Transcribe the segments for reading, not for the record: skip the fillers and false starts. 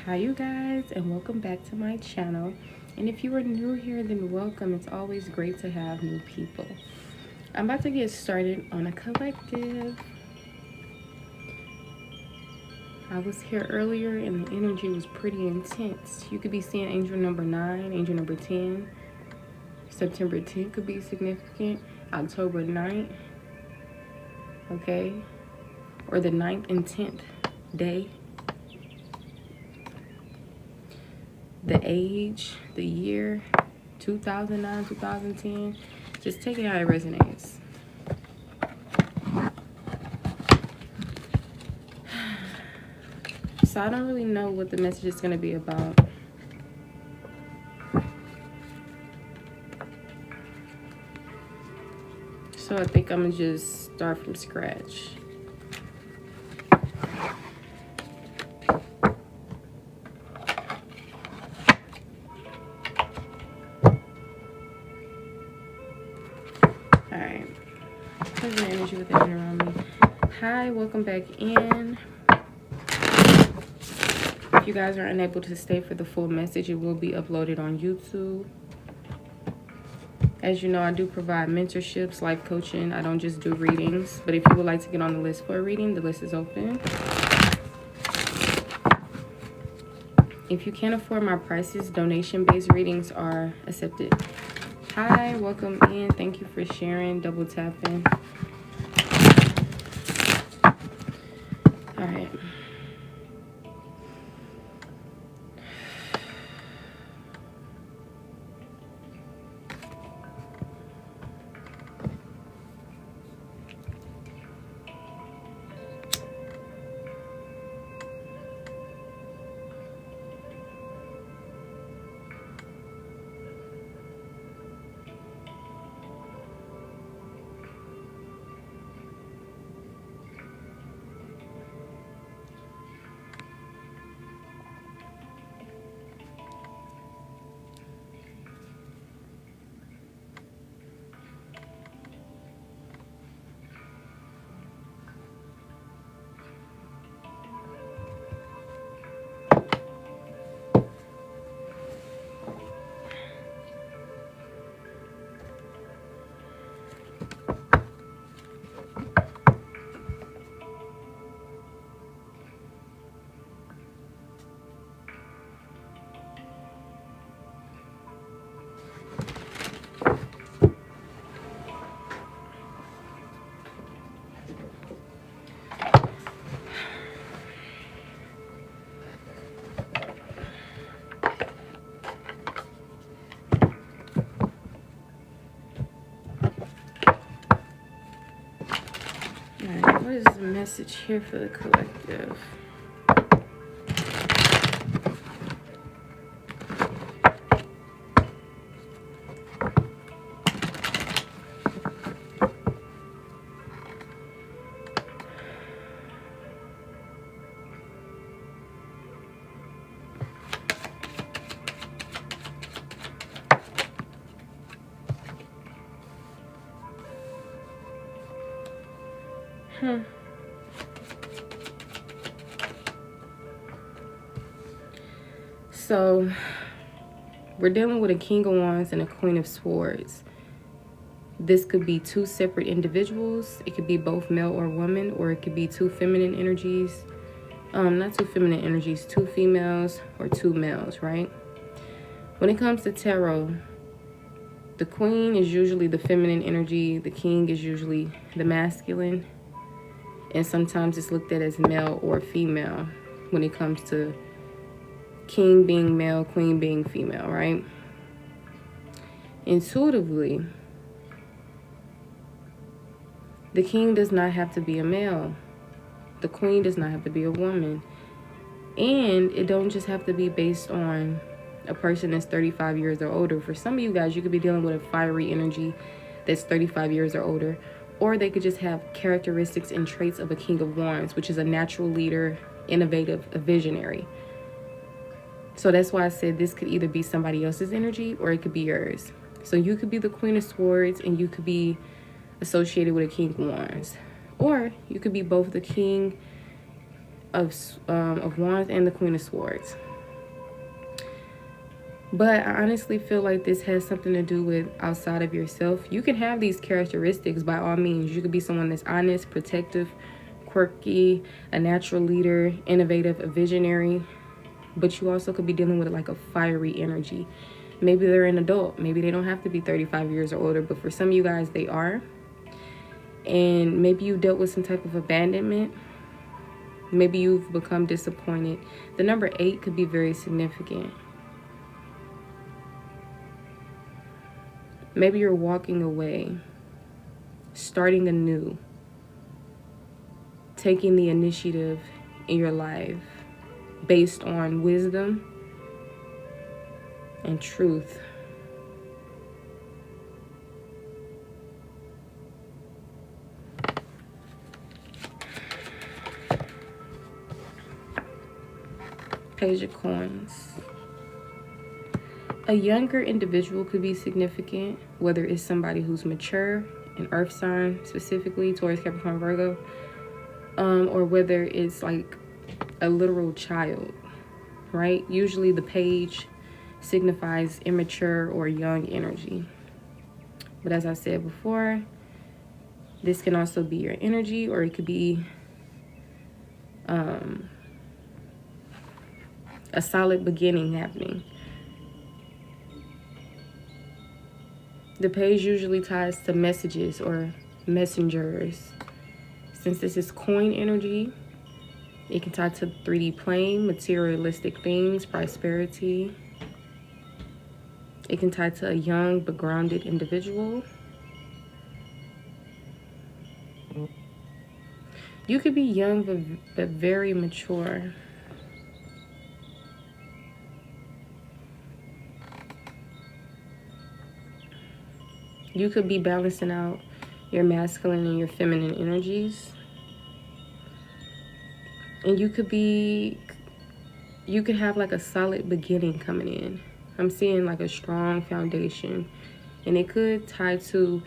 Hi you guys, and welcome back to my channel. And if you are new here, then welcome. It's always great to have new people. I'm about to get started on a collective. I was here earlier and the energy was pretty intense. You could be seeing angel number 9, angel number 10. September 10th could be significant. October 9th, okay? Or the 9th and 10th day. The age, the year, 2009, 2010. Just take it how it resonates. So I don't really know what the message is going to be about. So I think I'm going to just start from scratch. Alright. Here's the energy with the energy around me. Hi, welcome back in. If you guys are unable to stay for the full message, it will be uploaded on YouTube. As you know, I do provide mentorships, life coaching. I don't just do readings. But if you would like to get on the list for a reading, the list is open. If you can't afford my prices, donation-based readings are accepted. Hi, welcome in. Thank you for sharing, double tapping. All right. Alright, what is the message here for the collective? So we're dealing with a King of Wands and a Queen of Swords. This could be two separate individuals. It could be both male or woman, or it could be two feminine energies. Not two feminine energies, two females or two males, right? When it comes to tarot, the queen is usually the feminine energy. The king is usually the masculine. And sometimes it's looked at as male or female when it comes to king being male, queen being female, right? Intuitively, the king does not have to be a male. The queen does not have to be a woman. And it don't just have to be based on a person that's 35 years or older. For some of you guys, you could be dealing with a fiery energy that's 35 years or older. Or they could just have characteristics and traits of a King of Wands, which is a natural leader, innovative, a visionary. So that's why I said this could either be somebody else's energy or it could be yours. So you could be the Queen of Swords and you could be associated with a King of Wands. Or you could be both the King of Wands and the Queen of Swords. But I honestly feel like this has something to do with outside of yourself. You can have these characteristics by all means. You could be someone that's honest, protective, quirky, a natural leader, innovative, a visionary. But you also could be dealing with like a fiery energy. Maybe they're an adult. Maybe they don't have to be 35 years or older. But for some of you guys, they are. And maybe you dealt with some type of abandonment. Maybe you've become disappointed. The number 8 could be very significant. Maybe you're walking away, starting anew, taking the initiative in your life based on wisdom and truth. Page of Coins. A younger individual could be significant, whether it's somebody who's mature, an earth sign, specifically Taurus, Capricorn, Virgo, or whether it's like a literal child, right? Usually the page signifies immature or young energy. But as I said before, this can also be your energy, or it could be a solid beginning happening. The page usually ties to messages or messengers. Since this is coin energy, it can tie to 3D plane, materialistic things, prosperity. It can tie to a young but grounded individual. You could be young but very mature. You could be balancing out your masculine and your feminine energies. And you could have like a solid beginning coming in. I'm seeing like a strong foundation. And it could tie to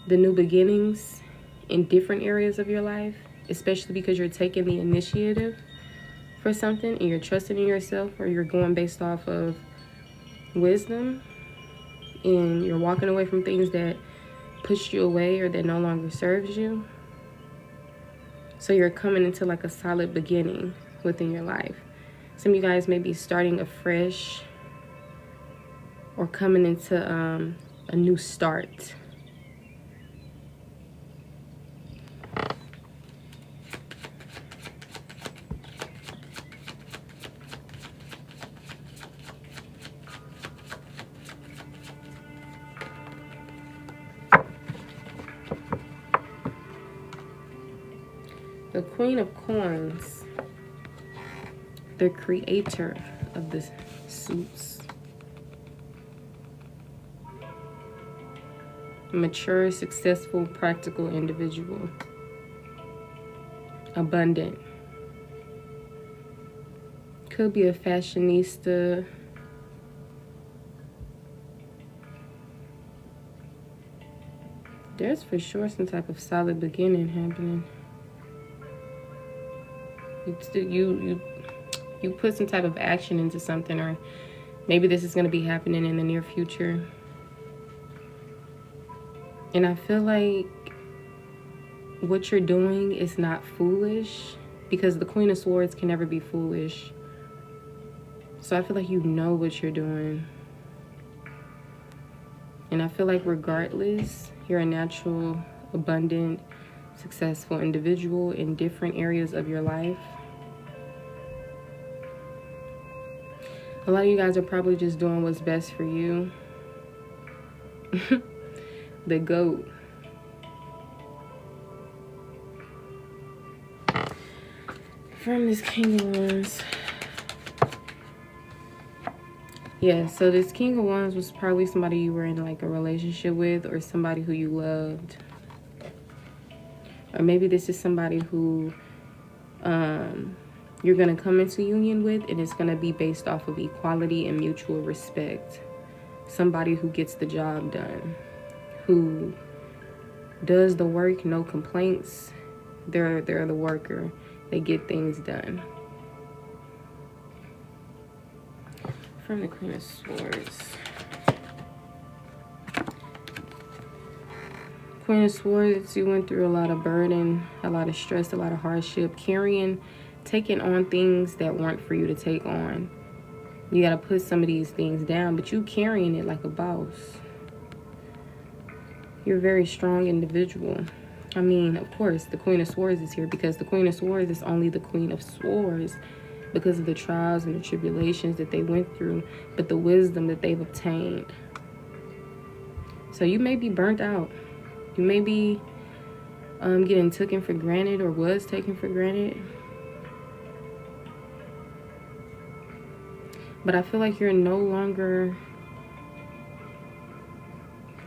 the new beginnings in different areas of your life, especially because you're taking the initiative for something and you're trusting in yourself, or you're going based off of wisdom. And you're walking away from things that pushed you away or that no longer serves you. So you're coming into like a solid beginning within your life. Some of you guys may be starting afresh or coming into a new start. The Queen of Coins, the creator of the suits. Mature, successful, practical individual. Abundant. Could be a fashionista. There's for sure some type of solid beginning happening. You put some type of action into something, or maybe this is going to be happening in the near future. And I feel like what you're doing is not foolish, because the Queen of Swords can never be foolish. So I feel like you know what you're doing. And I feel like regardless, you're a natural, abundant, successful individual in different areas of your life. A lot of you guys are probably just doing what's best for you. The GOAT. From this King of Wands. Yeah, so this King of Wands was probably somebody you were in like a relationship with, or somebody who you loved. Or maybe this is somebody who you're going to come into union with, and it's going to be based off of equality and mutual respect. Somebody who gets the job done, who does the work, no complaints. They're the worker. They get things done. Confirm the Queen of Swords. Queen of Swords, you went through a lot of burden, a lot of stress, a lot of hardship, taking on things that weren't for you to take on. You got to put some of these things down, but you carrying it like a boss. You're a very strong individual. I mean, of course, the Queen of Swords is here because the Queen of Swords is only the Queen of Swords because of the trials and the tribulations that they went through, but the wisdom that they've obtained. So you may be burnt out. You may be getting taken for granted or was taken for granted. But I feel like you're no longer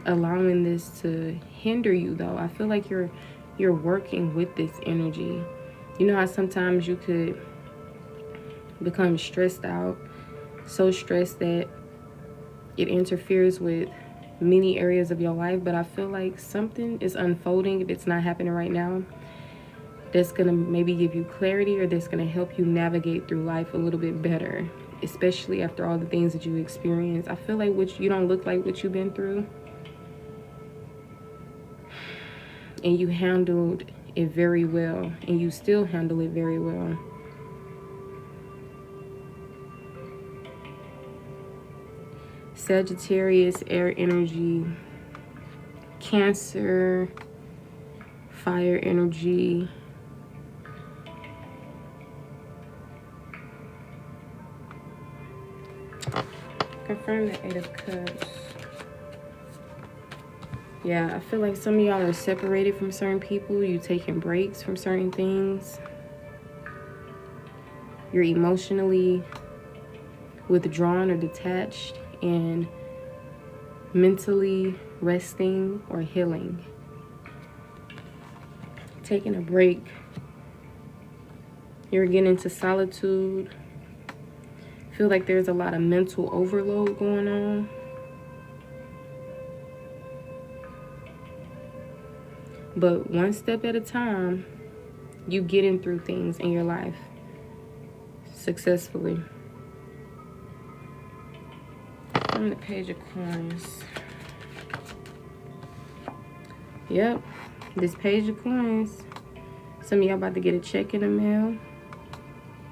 allowing this to hinder you, though. I feel like you're working with this energy. You know how sometimes you could become stressed out, so stressed that it interferes with many areas of your life, but I feel like something is unfolding, if it's not happening right now, that's gonna maybe give you clarity, or that's gonna help you navigate through life a little bit better, especially after all the things that you experience. I feel like you don't look like what you've been through, and you handled it very well, and you still handle it very well. Sagittarius, air energy. Cancer, fire energy. Confirm the Eight of Cups. Yeah, I feel like some of y'all are separated from certain people. You taking breaks from certain things. You're emotionally withdrawn or detached, and mentally resting or healing. Taking a break. You're getting into solitude. Feel like there's a lot of mental overload going on. But one step at a time, you getting through things in your life successfully. From the Page of Coins. Yep, this Page of Coins. Some of y'all about to get a check in the mail.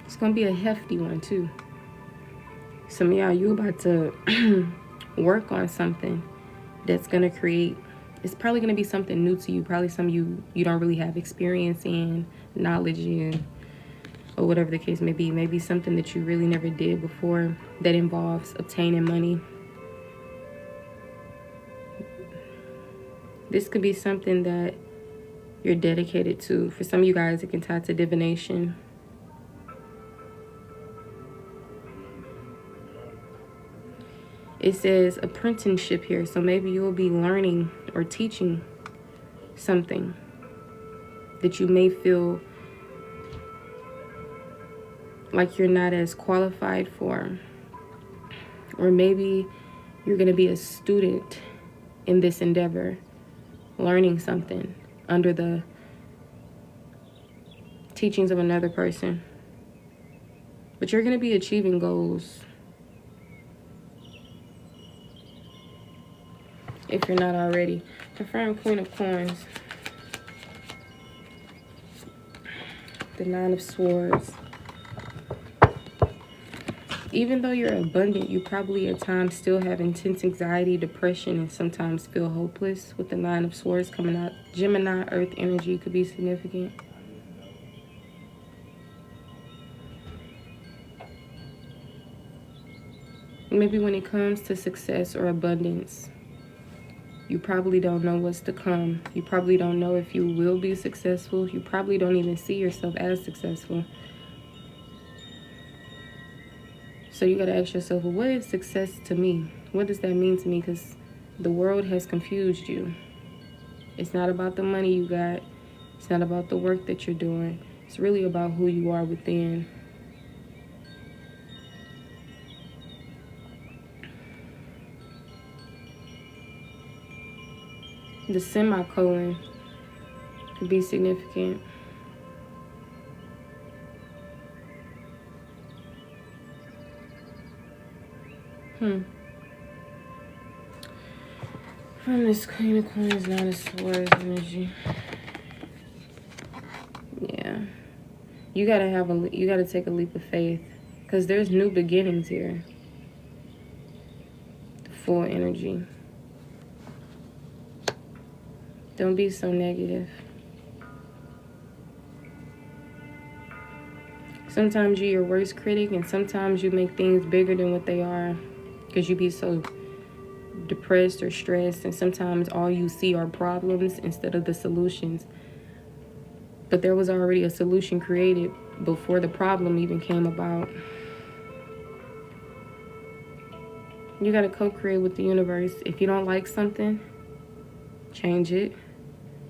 It's gonna be a hefty one too. Some of y'all, you about to work on something that's gonna create, it's probably gonna be something new to you, probably something you don't really have experience in, knowledge in, or whatever the case may be. Maybe something that you really never did before that involves obtaining money. This could be something that you're dedicated to. For some of you guys, it can tie to divination. It says apprenticeship here, so maybe you'll be learning or teaching something that you may feel like you're not as qualified for. Or maybe you're going to be a student in this endeavor, learning something under the teachings of another person. But you're going to be achieving goals. If you're not already. Confirm Queen of Coins. The Nine of Swords. Even though you're abundant, you probably at times still have intense anxiety, depression, and sometimes feel hopeless. With the Nine of Swords coming out, Gemini, Earth energy could be significant. Maybe when it comes to success or abundance, you probably don't know what's to come. You probably don't know if you will be successful. You probably don't even see yourself as successful. So you got to ask yourself, well, what is success to me? What does that mean to me? Because the world has confused you. It's not about the money you got. It's not about the work that you're doing. It's really about who you are within. The semicolon could be significant. From this Queen of Coins, Nine of Swords energy. Yeah. You gotta take a leap of faith. Because there's new beginnings here. The Full energy. Don't be so negative. Sometimes you're your worst critic, and sometimes you make things bigger than what they are because you be so depressed or stressed, and sometimes all you see are problems instead of the solutions. But there was already a solution created before the problem even came about. You got to co-create with the universe. If you don't like something, change it.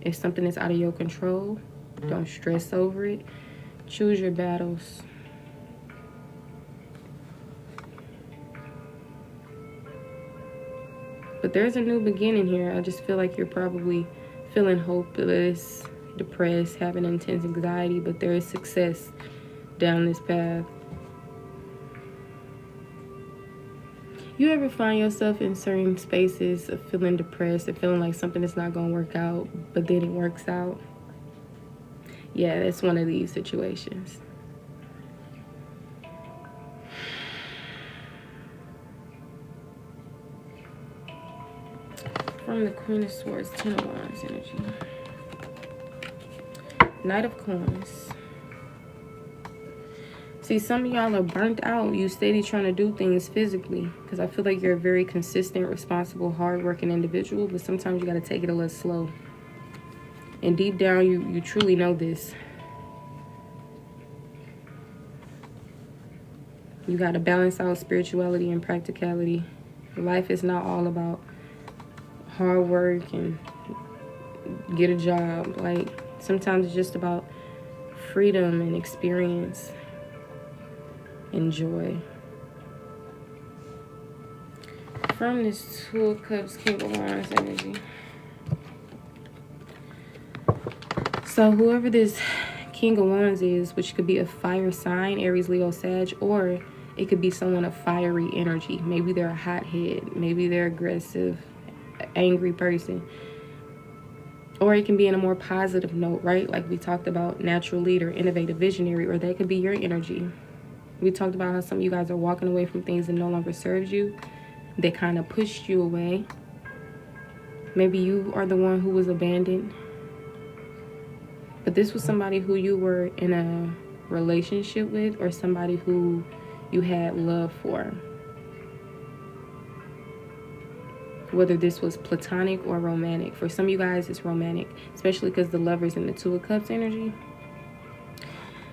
If something is out of your control, don't stress over it. Choose your battles. But there's a new beginning here. I just feel like you're probably feeling hopeless, depressed, having intense anxiety, but there is success down this path. You ever find yourself in certain spaces of feeling depressed and feeling like something is not going to work out, but then it works out? Yeah, that's one of these situations. From the Queen of Swords, Ten of Wands energy. Knight of Coins. See, some of y'all are burnt out. You steady trying to do things physically. Because I feel like you're a very consistent, responsible, hardworking individual. But sometimes you got to take it a little slow. And deep down, you truly know this. You got to balance out spirituality and practicality. Life is not all about hard work and get a job. Like, sometimes it's just about freedom and experience and joy. From this Two of Cups, King of Wands energy. So whoever this King of Wands is, which could be a fire sign, Aries, Leo, Sag, or it could be someone of fiery energy. Maybe they're a hothead. Maybe they're aggressive, angry person. Or it can be in a more positive note, right? Like we talked about, natural leader, innovative, visionary, or that could be your energy. We talked about how some of you guys are walking away from things that no longer serves you. They kind of pushed you away. Maybe you are the one who was abandoned. But this was somebody who you were in a relationship with, or somebody who you had love for. Whether this was platonic or romantic. For some of you guys, it's romantic, especially because the Lovers in the Two of Cups energy.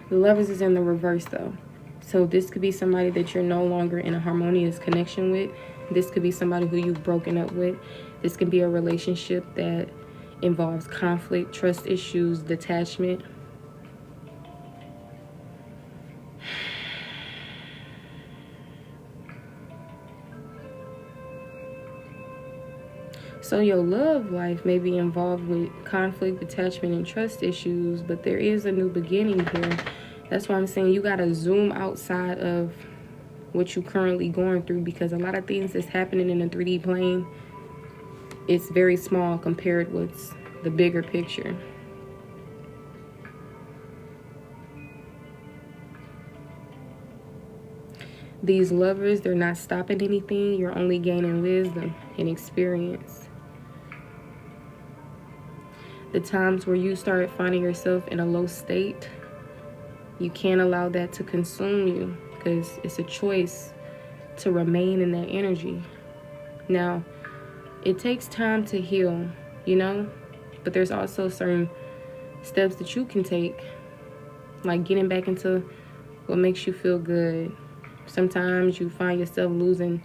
The Lovers is in the reverse, though. So this could be somebody that you're no longer in a harmonious connection with. This could be somebody who you've broken up with. This could be a relationship that involves conflict, trust issues, detachment. So your love life may be involved with conflict, detachment, and trust issues, but there is a new beginning here. That's why I'm saying you got to zoom outside of what you're currently going through, because a lot of things that's happening in the 3D plane, it's very small compared with the bigger picture. These lovers, they're not stopping anything. You're only gaining wisdom and experience. The times where you start finding yourself in a low state, you can't allow that to consume you, because it's a choice to remain in that energy. Now, it takes time to heal, you know, but there's also certain steps that you can take, like getting back into what makes you feel good. Sometimes you find yourself losing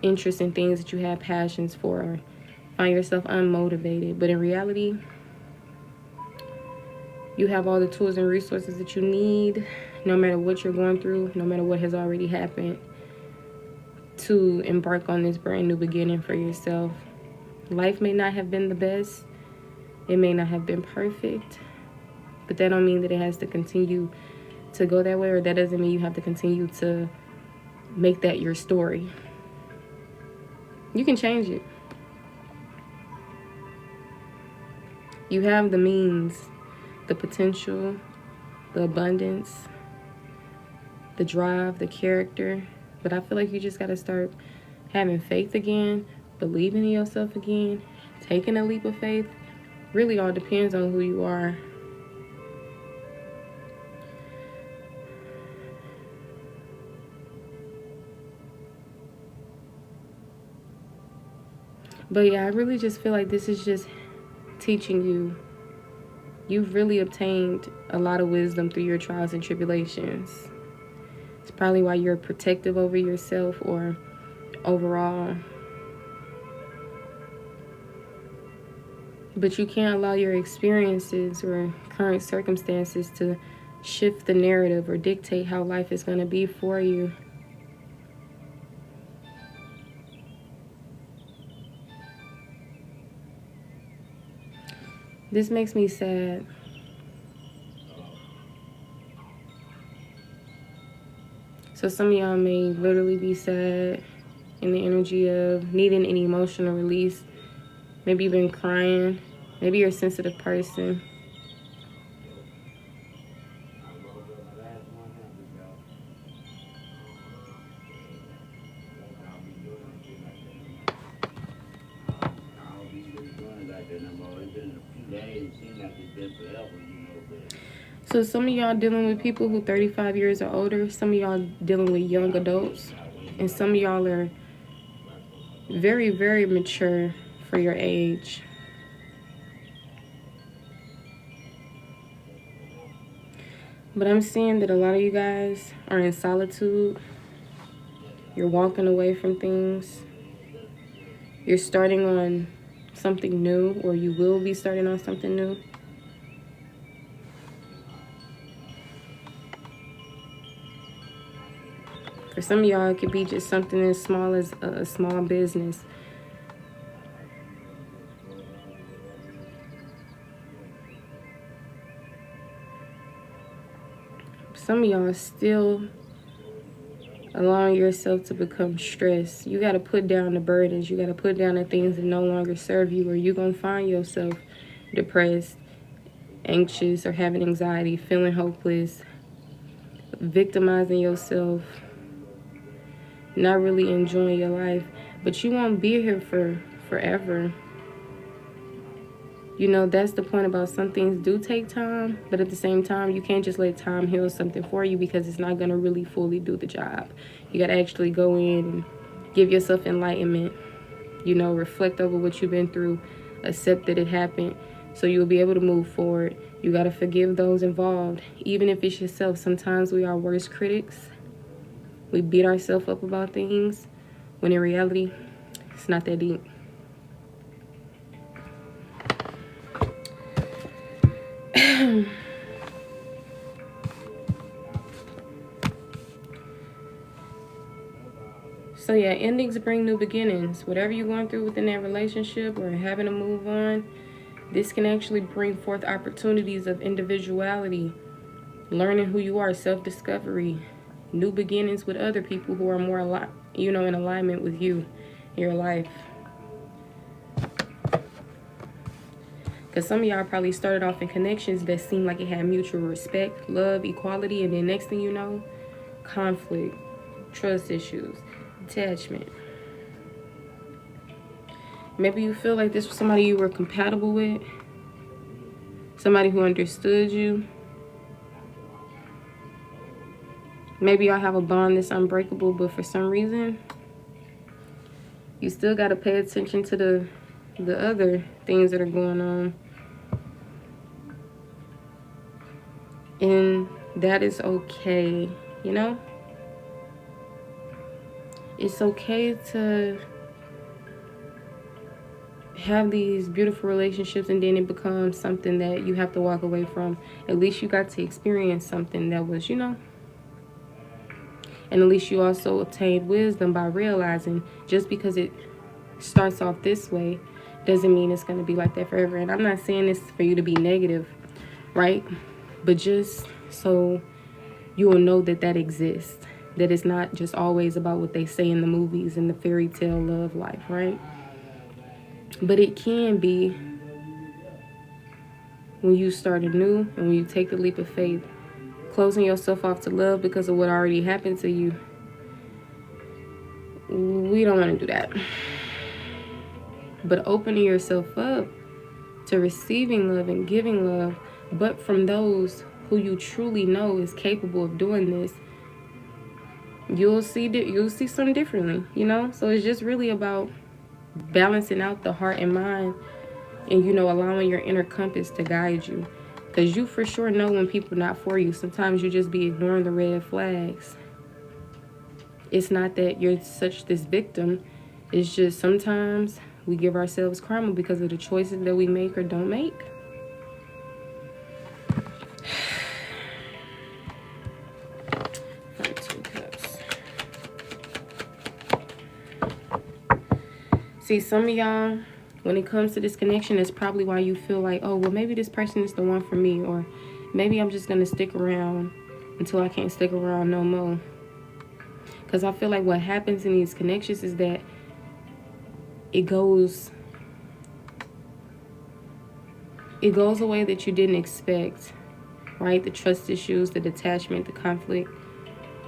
interest in things that you have passions for, or find yourself unmotivated. But in reality, you have all the tools and resources that you need, no matter what you're going through, no matter what has already happened, to embark on this brand new beginning for yourself. Life may not have been the best. It may not have been perfect. But that don't mean that it has to continue to go that way, or that doesn't mean you have to continue to make that your story. You can change it. You have the means, the potential, the abundance, the drive, the character. But I feel like you just got to start having faith again, believing in yourself again, taking a leap of faith. Really all depends on who you are. But yeah, I really just feel like this is just teaching you. You've really obtained a lot of wisdom through your trials and tribulations. It's probably why you're protective over yourself or overall. But you can't allow your experiences or current circumstances to shift the narrative or dictate how life is going to be for you. This makes me sad. So some of y'all may literally be sad in the energy of needing an emotional release. Maybe you've been crying. Maybe you're a sensitive person. So some of y'all dealing with people who 35 years or older. Some of y'all dealing with young adults. And some of y'all are very, very mature for your age. But I'm seeing that a lot of you guys are in solitude. You're walking away from things. You're starting on something new, or you will be starting on something new. For some of y'all, it could be just something as small as a small business. Some of y'all are still allowing yourself to become stressed. You got to put down the burdens. You got to put down the things that no longer serve you, or you're going to find yourself depressed, anxious, or having anxiety, feeling hopeless, victimizing yourself, not really enjoying your life. But you won't be here for forever. You know, that's the point about some things do take time, but at the same time, you can't just let time heal something for you, because it's not going to really fully do the job. You got to actually go in and give yourself enlightenment, you know, reflect over what you've been through, accept that it happened, so you'll be able to move forward. You got to forgive those involved, even if it's yourself. Sometimes we are worst critics. We beat ourselves up about things, when in reality, it's not that deep. So yeah, endings bring new beginnings. Whatever you're going through within that relationship or having to move on, this can actually bring forth opportunities of individuality, learning who you are, self-discovery, new beginnings with other people who are more in alignment with you, your life. Because some of y'all probably started off in connections that seemed like it had mutual respect, love, equality, and then next thing you know, conflict, trust issues, attachment. Maybe you feel like this was somebody you were compatible with, somebody who understood you. Maybe y'all have a bond that's unbreakable, but for some reason, you still got to pay attention to the other things that are going on. And that is okay, you know? It's okay to have these beautiful relationships and then it becomes something that you have to walk away from. At least you got to experience something that was, you know. And at least you also obtained wisdom by realizing just because it starts off this way doesn't mean it's going to be like that forever. And I'm not saying this for you to be negative, right? But just so you will know that exists. that it's not just always about what they say in the movies and the fairy tale love life, right? But it can be when you start anew and when you take the leap of faith, closing yourself off to love because of what already happened to you. We don't want to do that. But opening yourself up to receiving love and giving love, but from those who you truly know is capable of doing this, you'll see something differently, you know? So it's just really about balancing out the heart and mind, and, you know, allowing your inner compass to guide you. Because you for sure know when people are not for you. Sometimes you just be ignoring the red flags. It's not that you're this victim. It's just sometimes we give ourselves karma because of the choices that we make or don't make. Two cups. See, some of y'all, when it comes to this connection, that's probably why you feel like, oh, well, maybe this person is the one for me, or maybe I'm just going to stick around until I can't stick around no more. Because I feel like what happens in these connections is that it goes a way that you didn't expect, right? The trust issues, the detachment, the conflict.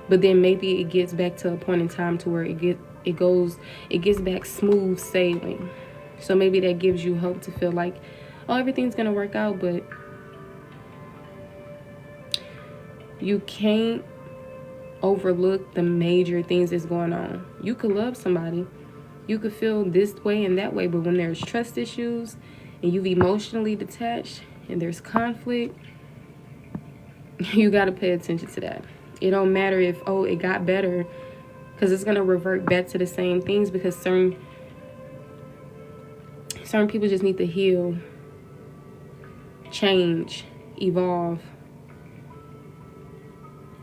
But then maybe it gets back to a point in time to where it gets back smooth sailing. So maybe that gives you hope to feel like, oh, everything's going to work out. But you can't overlook the major things that's going on. You could love somebody. You could feel this way and that way. But when there's trust issues and you've emotionally detached and there's conflict, you got to pay attention to that. It don't matter if, oh, it got better, because it's going to revert back to the same things, because certain people just need to heal, change, evolve.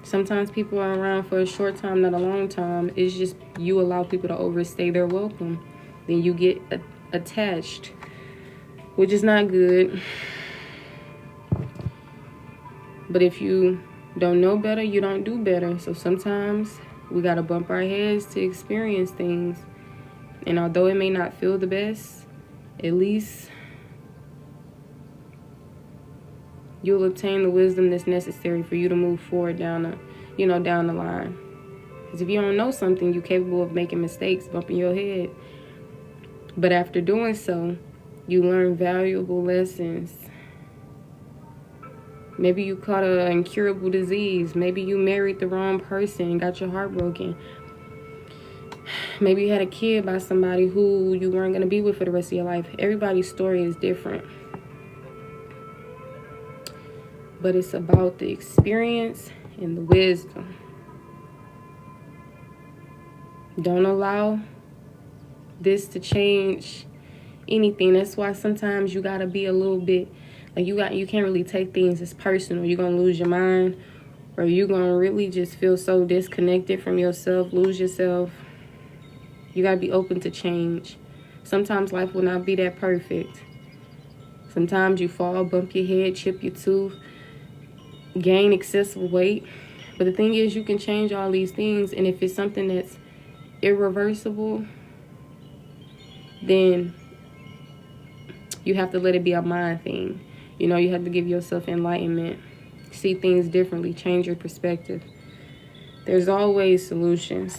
Sometimes people are around for a short time, not a long time. It's just you allow people to overstay their welcome. Then you get attached, which is not good. But if you don't know better, you don't do better. So sometimes we got to bump our heads to experience things. And although it may not feel the best, at least you'll obtain the wisdom that's necessary for you to move forward down the line. Because if you don't know something, you're capable of making mistakes, bumping your head. But after doing so, you learn valuable lessons. Maybe you caught an incurable disease. Maybe you married the wrong person and got your heart broken. Maybe you had a kid by somebody who you weren't going to be with for the rest of your life. Everybody's story is different. But it's about the experience and the wisdom. Don't allow this to change anything. That's why sometimes you got to be a little bit, like you can't really take things as personal. You're going to lose your mind, or you're going to really just feel so disconnected from yourself, lose yourself. You got to be open to change. Sometimes life will not be that perfect. Sometimes you fall, bump your head, chip your tooth, gain excessive weight. But the thing is, you can change all these things. And if it's something that's irreversible, then you have to let it be a mind thing. You know, you have to give yourself enlightenment. See things differently. Change your perspective. There's always solutions.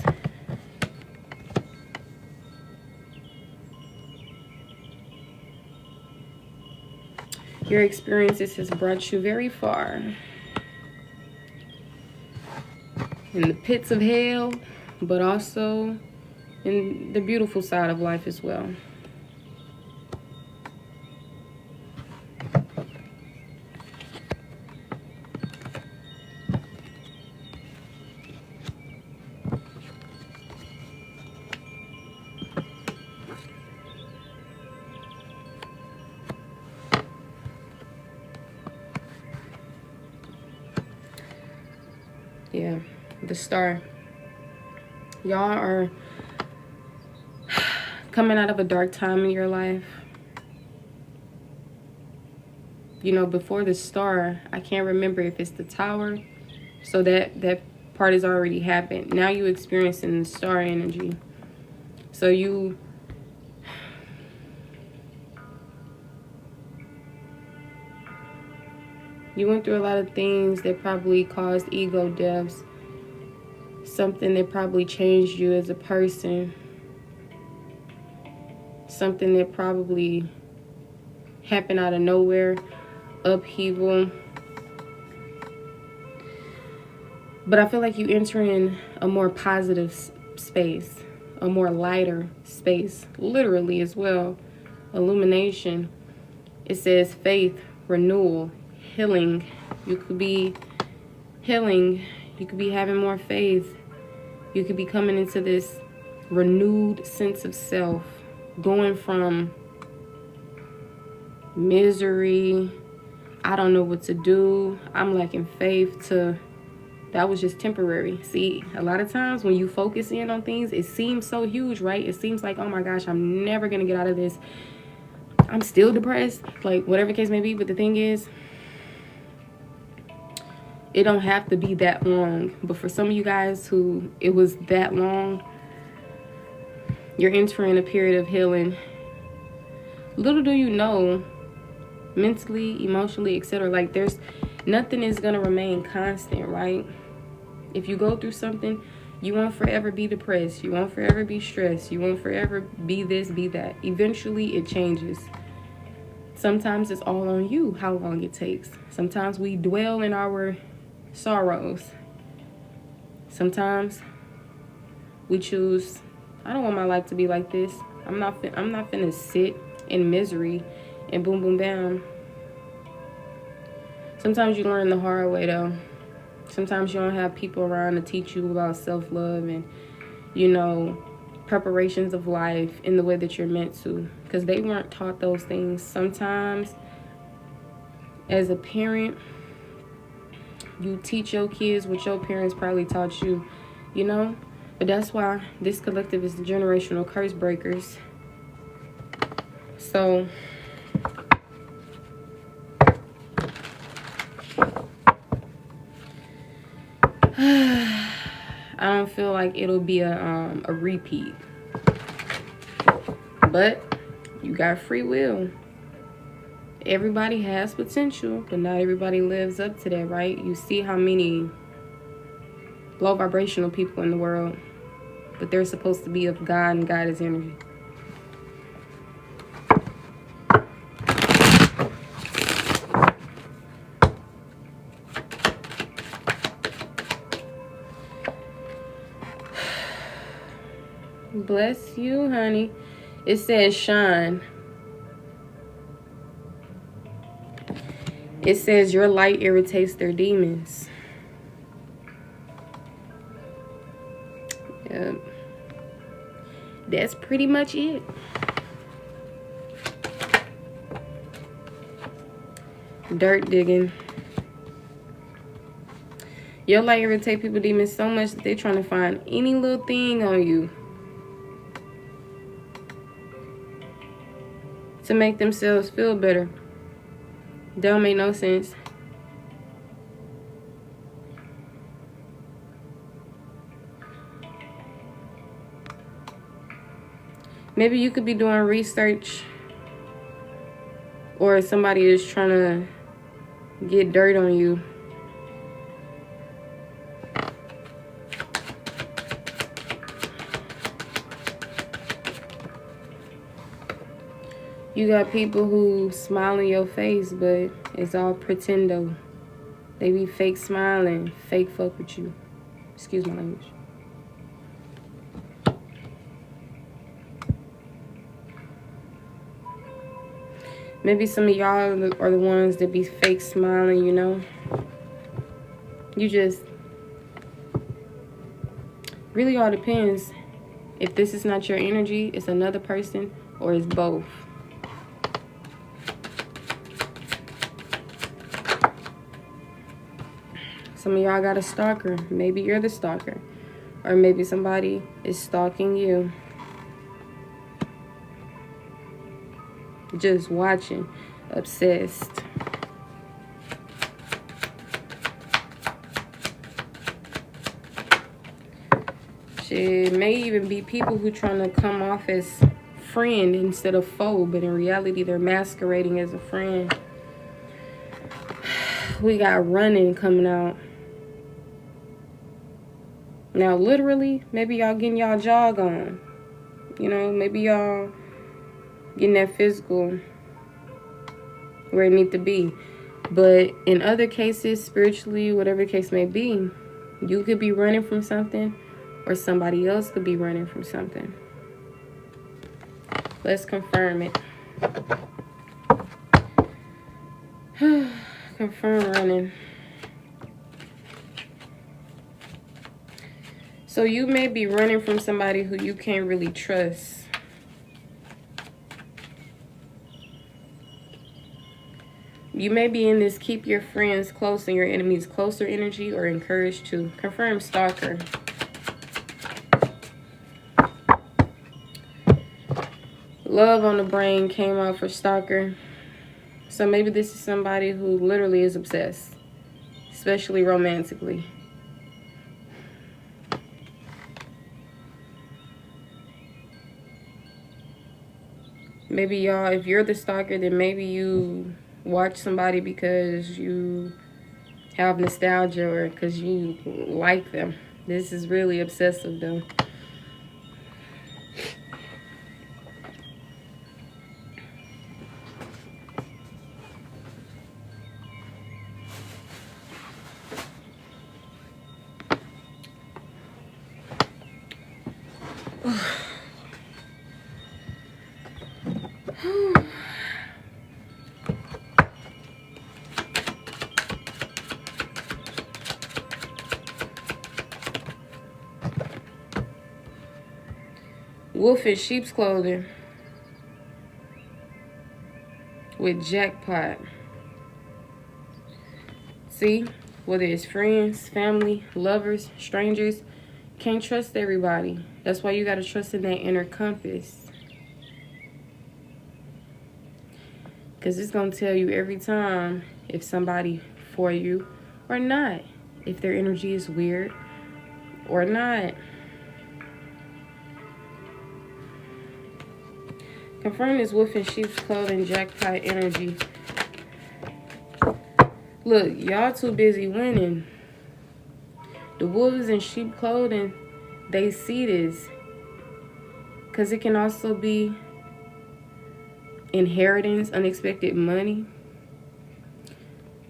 Your experiences has brought you very far. In the pits of hell, but also in the beautiful side of life as well. Yeah, the star. Y'all are coming out of a dark time in your life. You know, before the star, I can't remember if it's the tower. So that part has already happened. Now you're experiencing the star energy. So you went through a lot of things that probably caused ego deaths. Something that probably changed you as a person. Something that probably happened out of nowhere. Upheaval. But I feel like you entering a more positive space. A more lighter space. Literally as well. Illumination. It says faith, renewal, healing. You could be healing. You could be having more faith. You could be coming into this renewed sense of self. Going from misery, I don't know what to do, I'm lacking faith, to that was just temporary. See, a lot of times when you focus in on things, it seems so huge, right? It seems like, oh my gosh, I'm never gonna get out of this. I'm still depressed, like whatever case may be. But the thing is, it don't have to be that long. But for some of you guys who it was that long, you're entering a period of healing. Little do you know, mentally, emotionally, etc., like there's nothing is gonna remain constant, right? If you go through something, you won't forever be depressed. You won't forever be stressed. You won't forever be this, be that. Eventually, it changes. Sometimes it's all on you how long it takes. Sometimes we dwell in our sorrows. Sometimes we choose, I don't want my life to be like this. I'm not finna sit in misery and boom, boom, bam. Sometimes you learn the hard way, though. Sometimes you don't have people around to teach you about self-love and, you know, preparations of life in the way that you're meant to, because they weren't taught those things. Sometimes as a parent, you teach your kids what your parents probably taught you, you know. But that's why this collective is the generational curse breakers. So I don't feel like it'll be a repeat. But you got free will. Everybody has potential, but not everybody lives up to that, right? You see how many low vibrational people in the world, but they're supposed to be of God and God is energy. Bless you, honey. It says shine. It says your light irritates their demons. Yep. That's pretty much it. Dirt digging. Your light irritates people demons so much that they're trying to find any little thing on you to make themselves feel better. Don't make no sense. Maybe you could be doing research, or somebody is trying to get dirt on you. You got people who smile in your face, but it's all pretendo. They be fake smiling, fake fuck with you. Excuse my language. Maybe some of y'all are the ones that be fake smiling, you know. You just, really all depends. If this is not your energy, it's another person, or it's both. Some of y'all got a stalker. Maybe you're the stalker. Or maybe somebody is stalking you. Just watching. Obsessed. Shit, may even be people who trying to come off as friend instead of foe, but in reality they're masquerading as a friend. We got running coming out. Now literally, maybe y'all getting y'all jog on. You know, maybe y'all getting that physical where it need to be. But in other cases, spiritually, whatever the case may be, you could be running from something, or somebody else could be running from something. Let's confirm it. Confirm running. So you may be running from somebody who you can't really trust. You may be in this keep your friends close and your enemies closer energy, or encouraged to. Confirm stalker. Love on the brain came out for stalker. So maybe this is somebody who literally is obsessed, especially romantically. Maybe y'all, if you're the stalker, then maybe you watch somebody because you have nostalgia or because you like them. This is really obsessive though. Wolf in sheep's clothing with jackpot. See, whether it's friends, family, lovers, strangers, can't trust everybody. That's why you got to trust in that inner compass. Because it's going to tell you every time if somebody for you or not. If their energy is weird or not. Confirm this wolf in sheep's clothing jackpot energy. Look, y'all too busy winning. The wolves in sheep clothing, they see this. Because it can also be inheritance, unexpected money.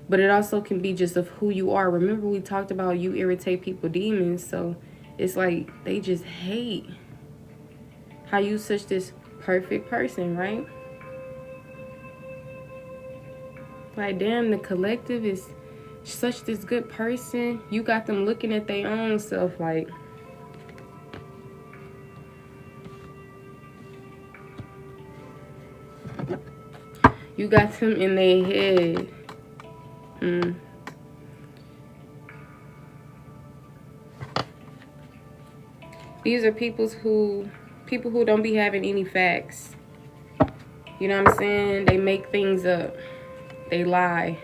But it also can be just of who you are. Remember we talked about you irritate people demons. So it's like they just hate how you such this perfect person, right? Like, damn, the collective is such this good person. You got them looking at their own self like, you got them in their head. These are people who don't be having any facts. You know what I'm saying? They make things up. They lie.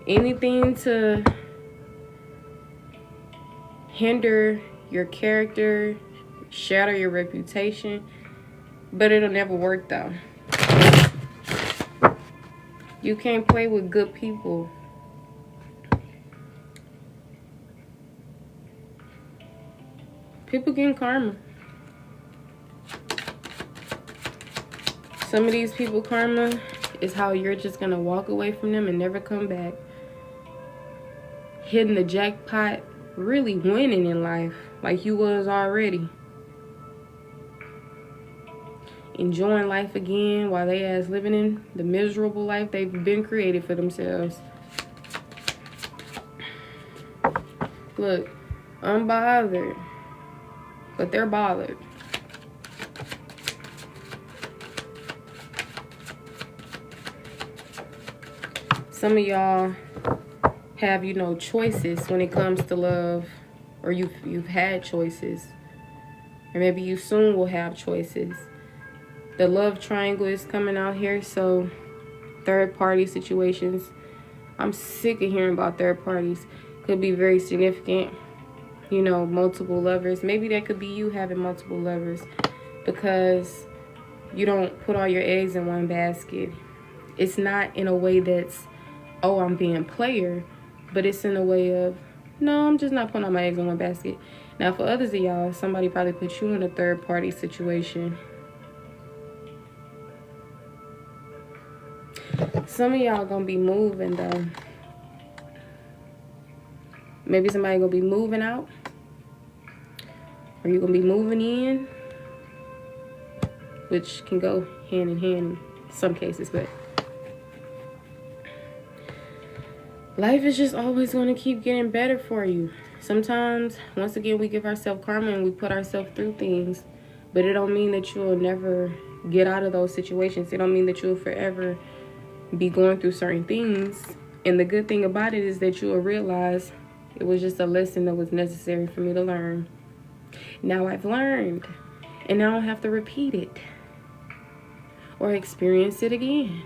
Anything to hinder your character, shatter your reputation, but it'll never work though. You can't play with good people. People getting karma. Some of these people, karma is how you're just gonna walk away from them and never come back. Hitting the jackpot, really winning in life like you was already. Enjoying life again while they as living in the miserable life they've been created for themselves. Look, unbothered, but they're bothered. Some of y'all have, you know, choices when it comes to love, or you've had choices, or maybe you soon will have choices. The love triangle is coming out here, so third party situations. I'm sick of hearing about third parties. could be very significant. You know, multiple lovers. Maybe that could be you having multiple lovers because you don't put all your eggs in one basket. It's not in a way that's, oh, I'm being a player, but it's in a way of, no, I'm just not putting all my eggs in one basket. Now, for others of y'all, somebody probably put you in a third-party situation. Some of y'all gonna be moving, though. Maybe somebody gonna be moving out. Or you gonna be moving in. Which can go hand in hand in some cases, but life is just always going to keep getting better for you. Sometimes, once again, we give ourselves karma and we put ourselves through things, but it don't mean that you'll never get out of those situations. It don't mean that you'll forever be going through certain things. And the good thing about it is that you'll realize it was just a lesson that was necessary for me to learn. Now I've learned, and now I don't have to repeat it or experience it again.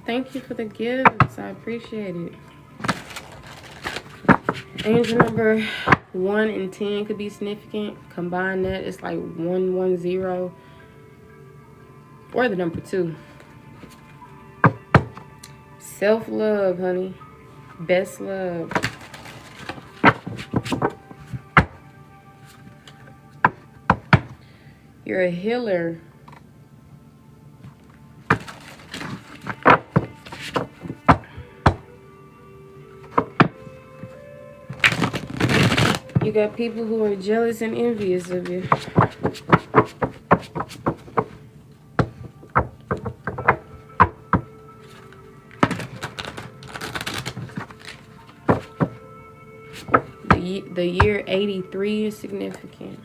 Thank you for the gifts. I appreciate it. Angel number 1 and 10 could be significant. Combine that, it's like 110. Or the number 2. Self-love, honey. Best love. You're a healer. You got people who are jealous and envious of you. The year 83 is significant.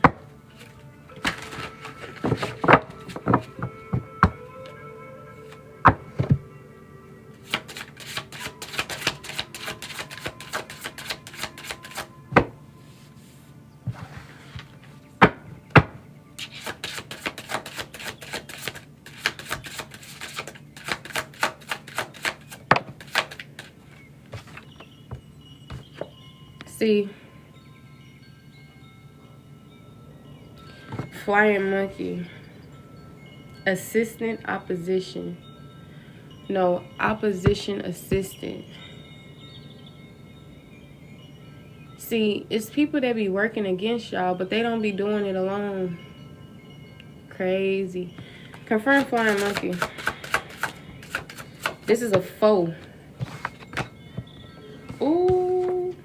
See, flying monkey, assistant, opposition. No, opposition, assistant. See, it's people that be working against y'all, but they don't be doing it alone. Crazy. Confirm flying monkey. This is a foe. Ooh.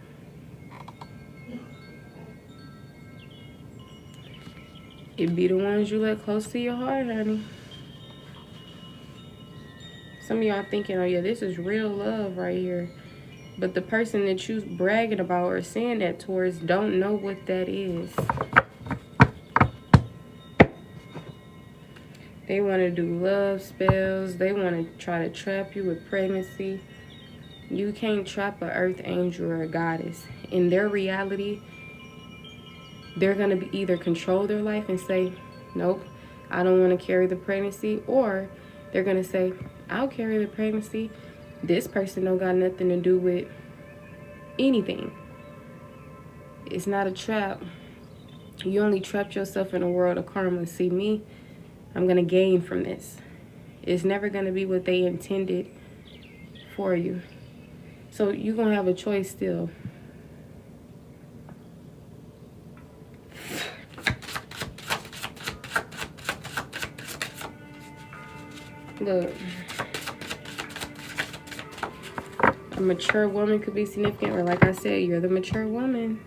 It be the ones you let close to your heart, honey. Some of y'all thinking, oh yeah, this is real love right here. But the person that you bragging about or saying that towards don't know what that is. They want to do love spells. They want to try to trap you with pregnancy. You can't trap an earth angel or a goddess. In their reality, they're going to be either control their life and say, nope, I don't want to carry the pregnancy. Or they're going to say, I'll carry the pregnancy. This person don't got nothing to do with anything. It's not a trap. You only trapped yourself in a world of karma. See me, I'm going to gain from this. It's never going to be what they intended for you. So you're going to have a choice still. Look, a mature woman could be significant, or like I said, you're the mature woman.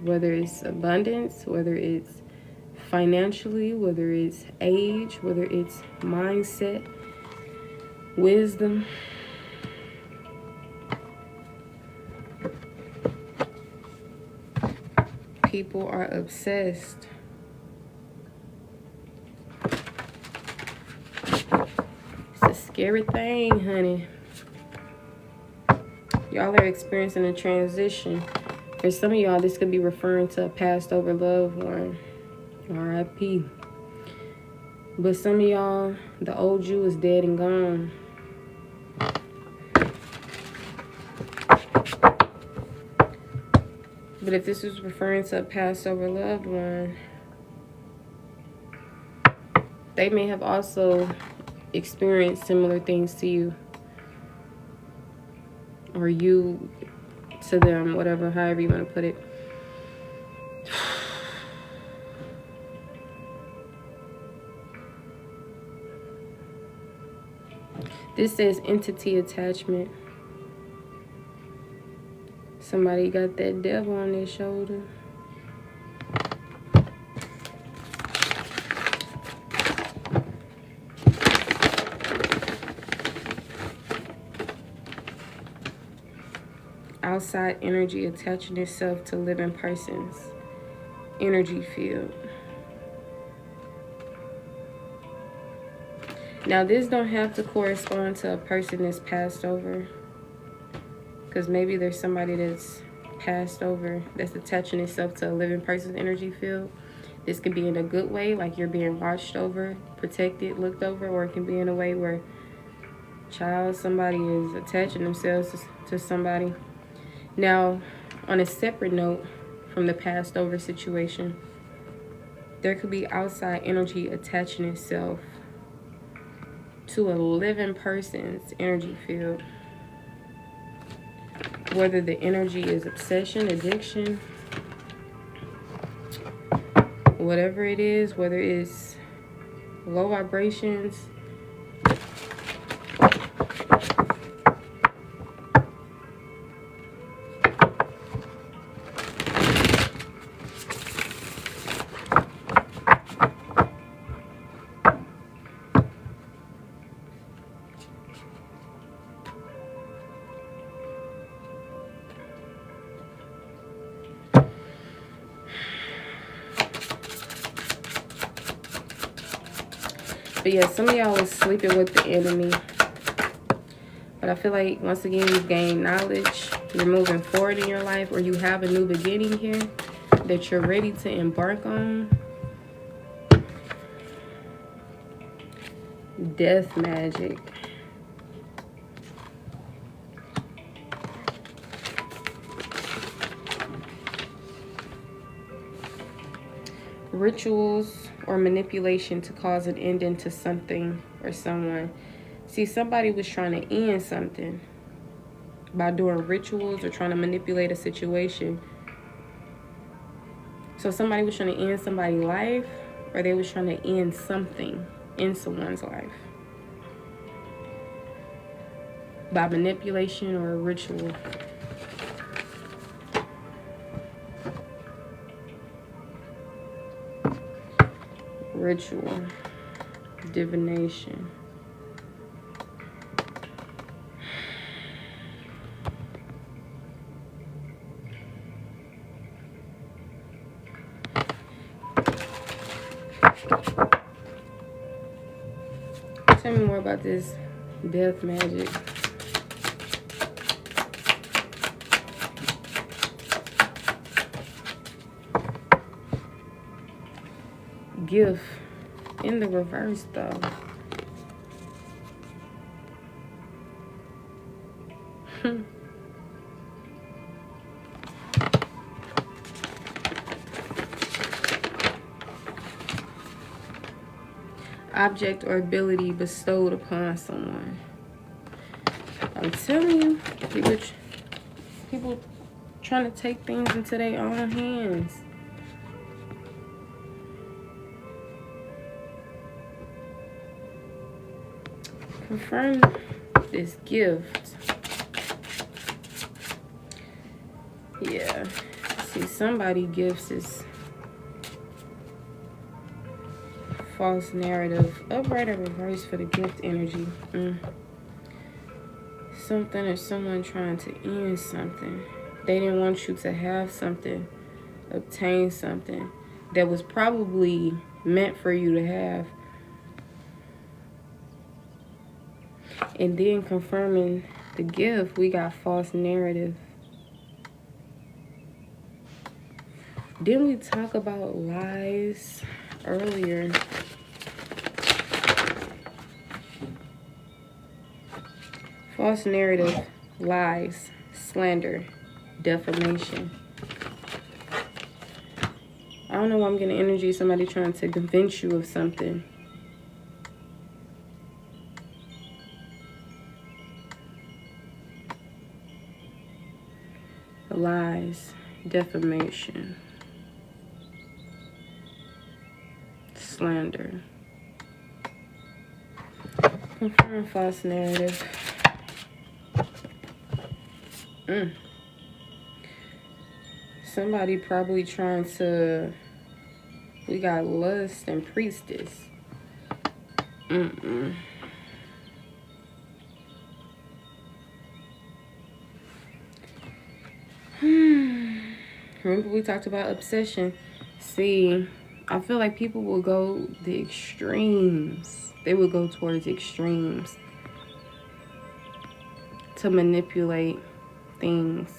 whether it's abundance, whether it's financially, whether it's age, whether it's mindset, wisdom. People are obsessed. It's a scary thing, honey. Y'all are experiencing a transition. For some of y'all, this could be referring to a passed over loved one. R.I.P. But some of y'all, the old you is dead and gone. But if this is referring to a passed over loved one, they may have also experienced similar things to you. Or you to them, whatever, however you want to put it. This says entity attachment. Somebody got that devil on their shoulder. Outside energy attaching itself to living persons. Energy field. Now this don't have to correspond to a person that's passed over. Because maybe there's somebody that's passed over that's attaching itself to a living person's energy field. This could be in a good way, like you're being watched over, protected, looked over, or it can be in a way where somebody is attaching themselves to somebody. Now, on a separate note from the passed over situation, there could be outside energy attaching itself to a living person's energy field. Whether the energy is obsession, addiction, whatever it is, whether it's low vibrations, but yeah, some of y'all is sleeping with the enemy. But I feel like, once again, you've gained knowledge. You're moving forward in your life, or you have a new beginning here that you're ready to embark on. Death magic. Rituals or manipulation to cause an ending to something or someone. See, somebody was trying to end something by doing rituals or trying to manipulate a situation. So somebody was trying to end somebody's life, or they was trying to end something in someone's life by manipulation or a ritual. Ritual, divination. Tell me more about this death magic. Gift in the reverse, though. Object or ability bestowed upon someone. I'm telling you, people trying to take things into their own hands. Confirm this gift. Yeah. See, somebody gifts is false narrative. Upright or reverse for the gift energy. Something or someone trying to end something. They didn't want you to have something, obtain something that was probably meant for you to have. And then confirming the gift, we got false narrative. Didn't we talk about lies earlier? False narrative, lies, slander, defamation. I don't know why I'm getting energy, somebody trying to convince you of something. Lies, defamation, slander. Confirm false narrative. Somebody probably trying to... We got lust and priestess. Remember we talked about obsession. See, I feel like people will go the extremes. They will go towards extremes to manipulate things.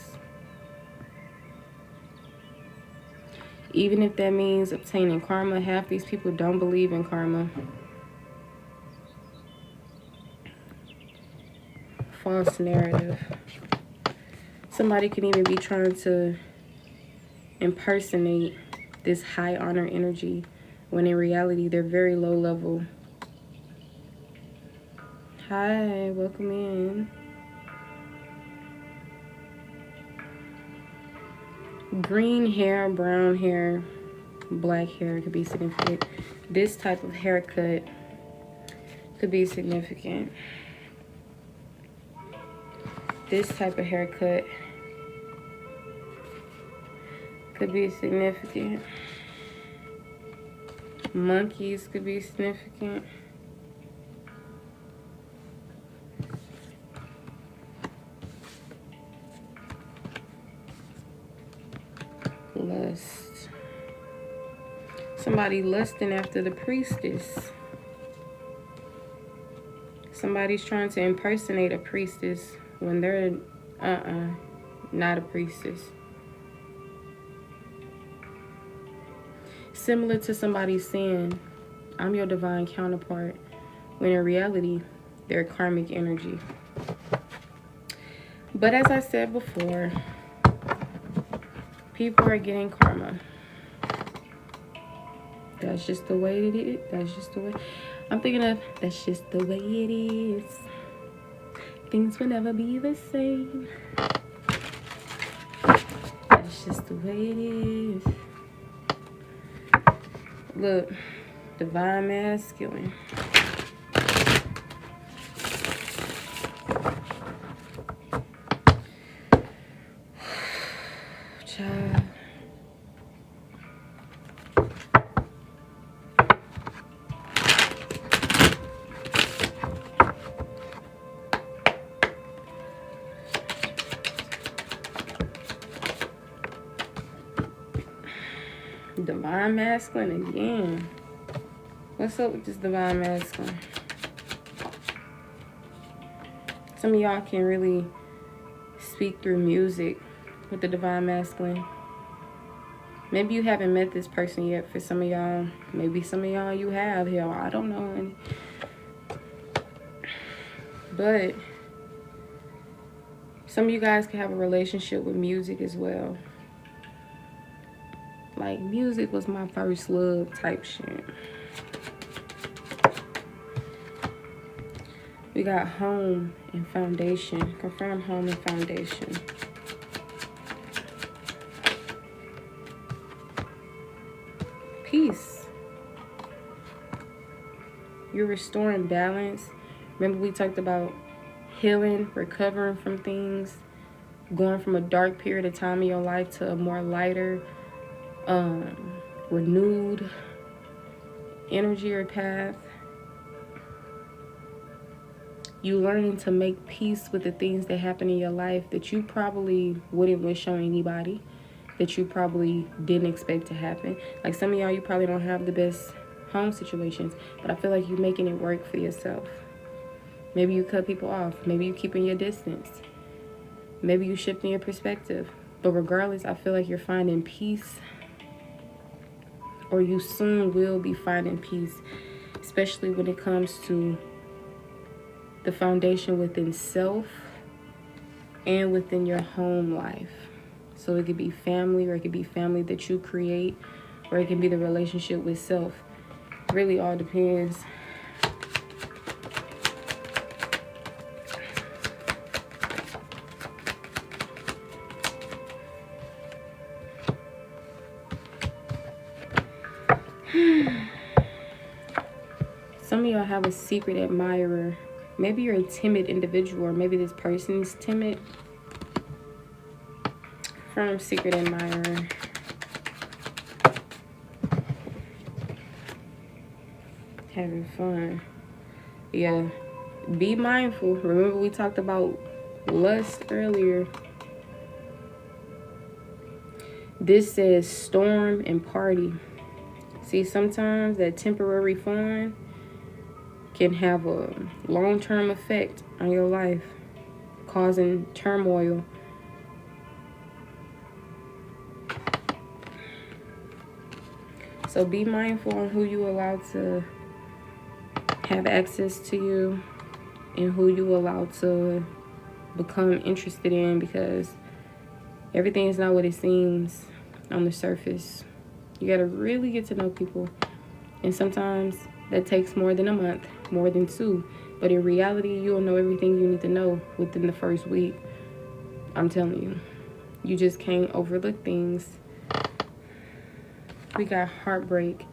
Even if that means obtaining karma, half these people don't believe in karma. False narrative. Somebody can even be trying to impersonate this high honor energy when in reality they're very low level. Hi, welcome in. Green hair, brown hair, black hair could be significant. This type of haircut could be significant. This type of haircut could be significant. Monkeys could be significant. Lust. Somebody lusting after the priestess. Somebody's trying to impersonate a priestess when they're not a priestess. Similar to somebody saying, I'm your divine counterpart, when in reality, they're karmic energy. But as I said before, people are getting karma. That's just the way it is. That's just the way. I'm thinking of, that's just the way it is. Things will never be the same. That's just the way it is. Look, divine masculine. Child. Divine masculine again. What's up with this divine masculine? Some of y'all can really speak through music with the divine masculine. Maybe you haven't met this person yet. For some of y'all, maybe some of y'all you have. Hell, I don't know. But some of you guys can have a relationship with music as well. Like, music was my first love type shit. We got home and foundation. Confirm home and foundation. Peace. You're restoring balance. Remember we talked about healing, recovering from things. going from a dark period of time in your life to a more lighter, renewed energy or path. You learning to make peace with the things that happen in your life that you probably wouldn't wish on anybody, that you probably didn't expect to happen. Like some of y'all, you probably don't have the best home situations, but I feel like you're making it work for yourself. Maybe you cut people off. Maybe you keeping your distance. Maybe you shifting your perspective. But regardless, I feel like you're finding peace, or you soon will be finding peace, especially when it comes to the foundation within self and within your home life. So it could be family, or it could be family that you create, or it can be the relationship with self. It really all depends. Some of y'all have a secret admirer. Maybe you're a timid individual, or maybe this person's timid. From secret admirer. Having fun. Yeah. Be mindful. Remember we talked about lust earlier. This says storm and party. See, sometimes that temporary fun can have a long-term effect on your life, causing turmoil. So be mindful on who you allow to have access to you and who you allow to become interested in, because everything is not what it seems on the surface. You got to really get to know people. And sometimes that takes more than a month, more than 2. But in reality, you'll know everything you need to know within the first week. I'm telling you. You just can't overlook things. We got heartbreak,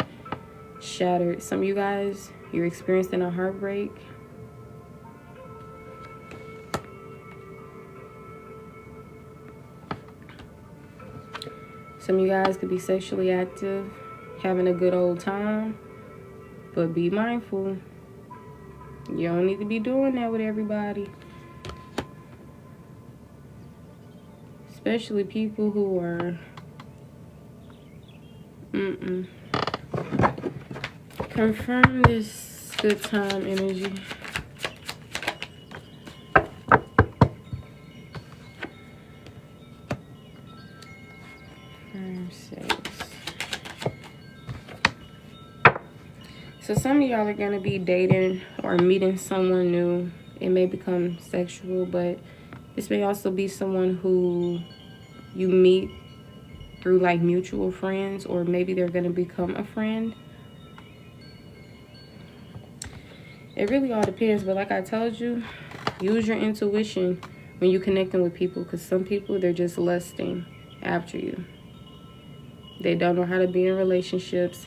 shattered. Some of you guys, you're experiencing a heartbreak. Some of you guys could be sexually active, having a good old time. But be mindful. You don't need to be doing that with everybody. Especially people who are confirm this good time energy. So some of y'all are going to be dating or meeting someone new. It may become sexual, but this may also be someone who you meet through like mutual friends, or maybe they're going to become a friend. It really all depends, but like I told you, use your intuition when you're connecting with people, because some people, they're just lusting after you. They don't know how to be in relationships.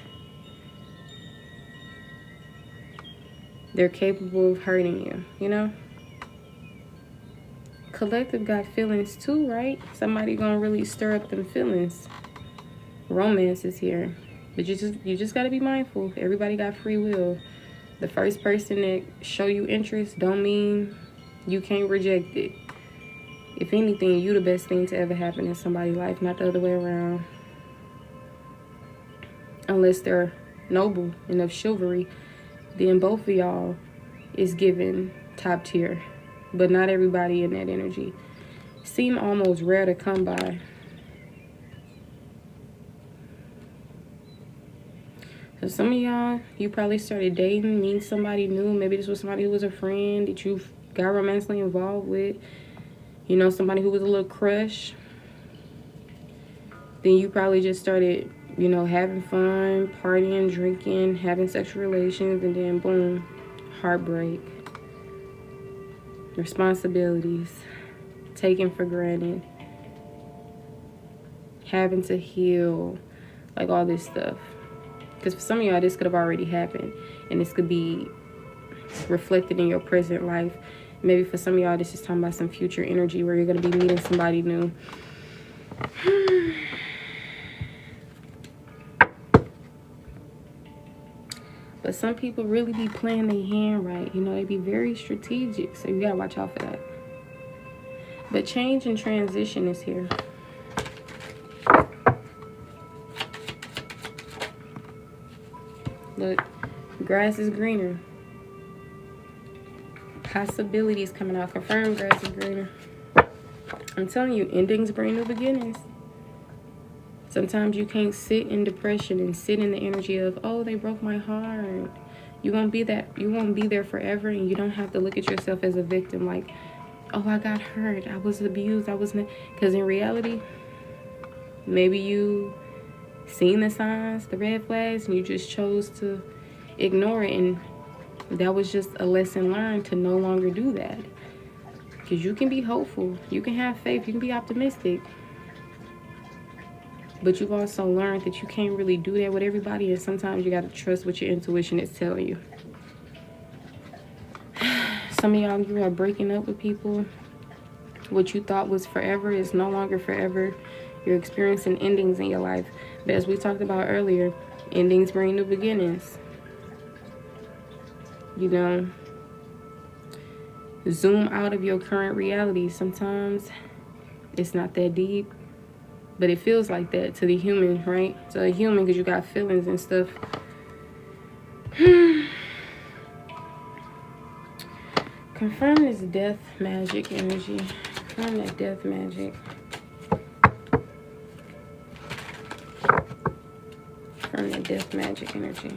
They're capable of hurting you, you know? Collective got feelings too, right? Somebody gonna really stir up them feelings. Romance is here. But you just gotta be mindful. Everybody got free will. The first person that show you interest don't mean you can't reject it. If anything, you the best thing to ever happen in somebody's life, not the other way around. Unless they're noble and of chivalry, then both of y'all is given top tier. But not everybody in that energy. Seem almost rare to come by. So some of y'all, you probably started dating, meeting somebody new. Maybe this was somebody who was a friend that you got romantically involved with. You know, somebody who was a little crush. Then you probably just started, you know, having fun, partying, drinking, having sexual relations, and then boom, heartbreak. Responsibilities, taken for granted, having to heal, like all this stuff. Because for some of y'all, this could have already happened, and this could be reflected in your present life. Maybe for some of y'all, this is talking about some future energy where you're going to be meeting somebody new. But some people really be playing their hand right. You know, they be very strategic. So you got to watch out for that. But change and transition is here. Look, grass is greener. Possibilities coming out. Confirmed grass is greener. I'm telling you, endings bring new beginnings. Sometimes you can't sit in depression and sit in the energy of, oh, they broke my heart. You won't be there forever, and you don't have to look at yourself as a victim like, oh, I got hurt, I was abused, because in reality, maybe you seen the signs, the red flags, and you just chose to ignore it, and that was just a lesson learned to no longer do that. Because you can be hopeful, you can have faith, you can be optimistic, but you've also learned that you can't really do that with everybody, and sometimes you got to trust what your intuition is telling you. Some of y'all, you are breaking up with people. What you thought was forever is no longer forever. You're experiencing endings in your life. But as we talked about earlier, endings bring new beginnings. You know, zoom out of your current reality. Sometimes it's not that deep, but it feels like that to the human, right? To the human, because you got feelings and stuff. Confirm this death magic energy. Confirm that death magic. Confirm that death magic energy.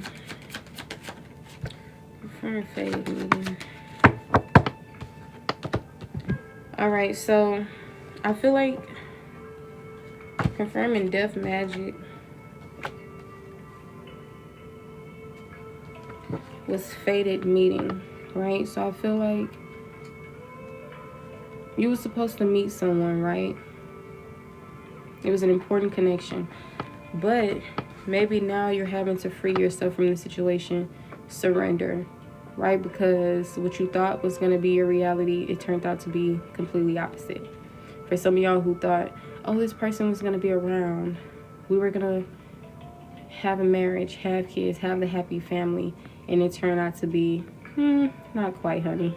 Confirm fade meeting. Alright, so I feel like confirming death magic was fated meeting, right? So I feel like you were supposed to meet someone, right? It was an important connection, but maybe now you're having to free yourself from the situation, surrender, right? Because what you thought was going to be your reality, it turned out to be completely opposite. For some of y'all who thought, oh, this person was going to be around, we were going to have a marriage, have kids, have the happy family, and it turned out to be, not quite, honey.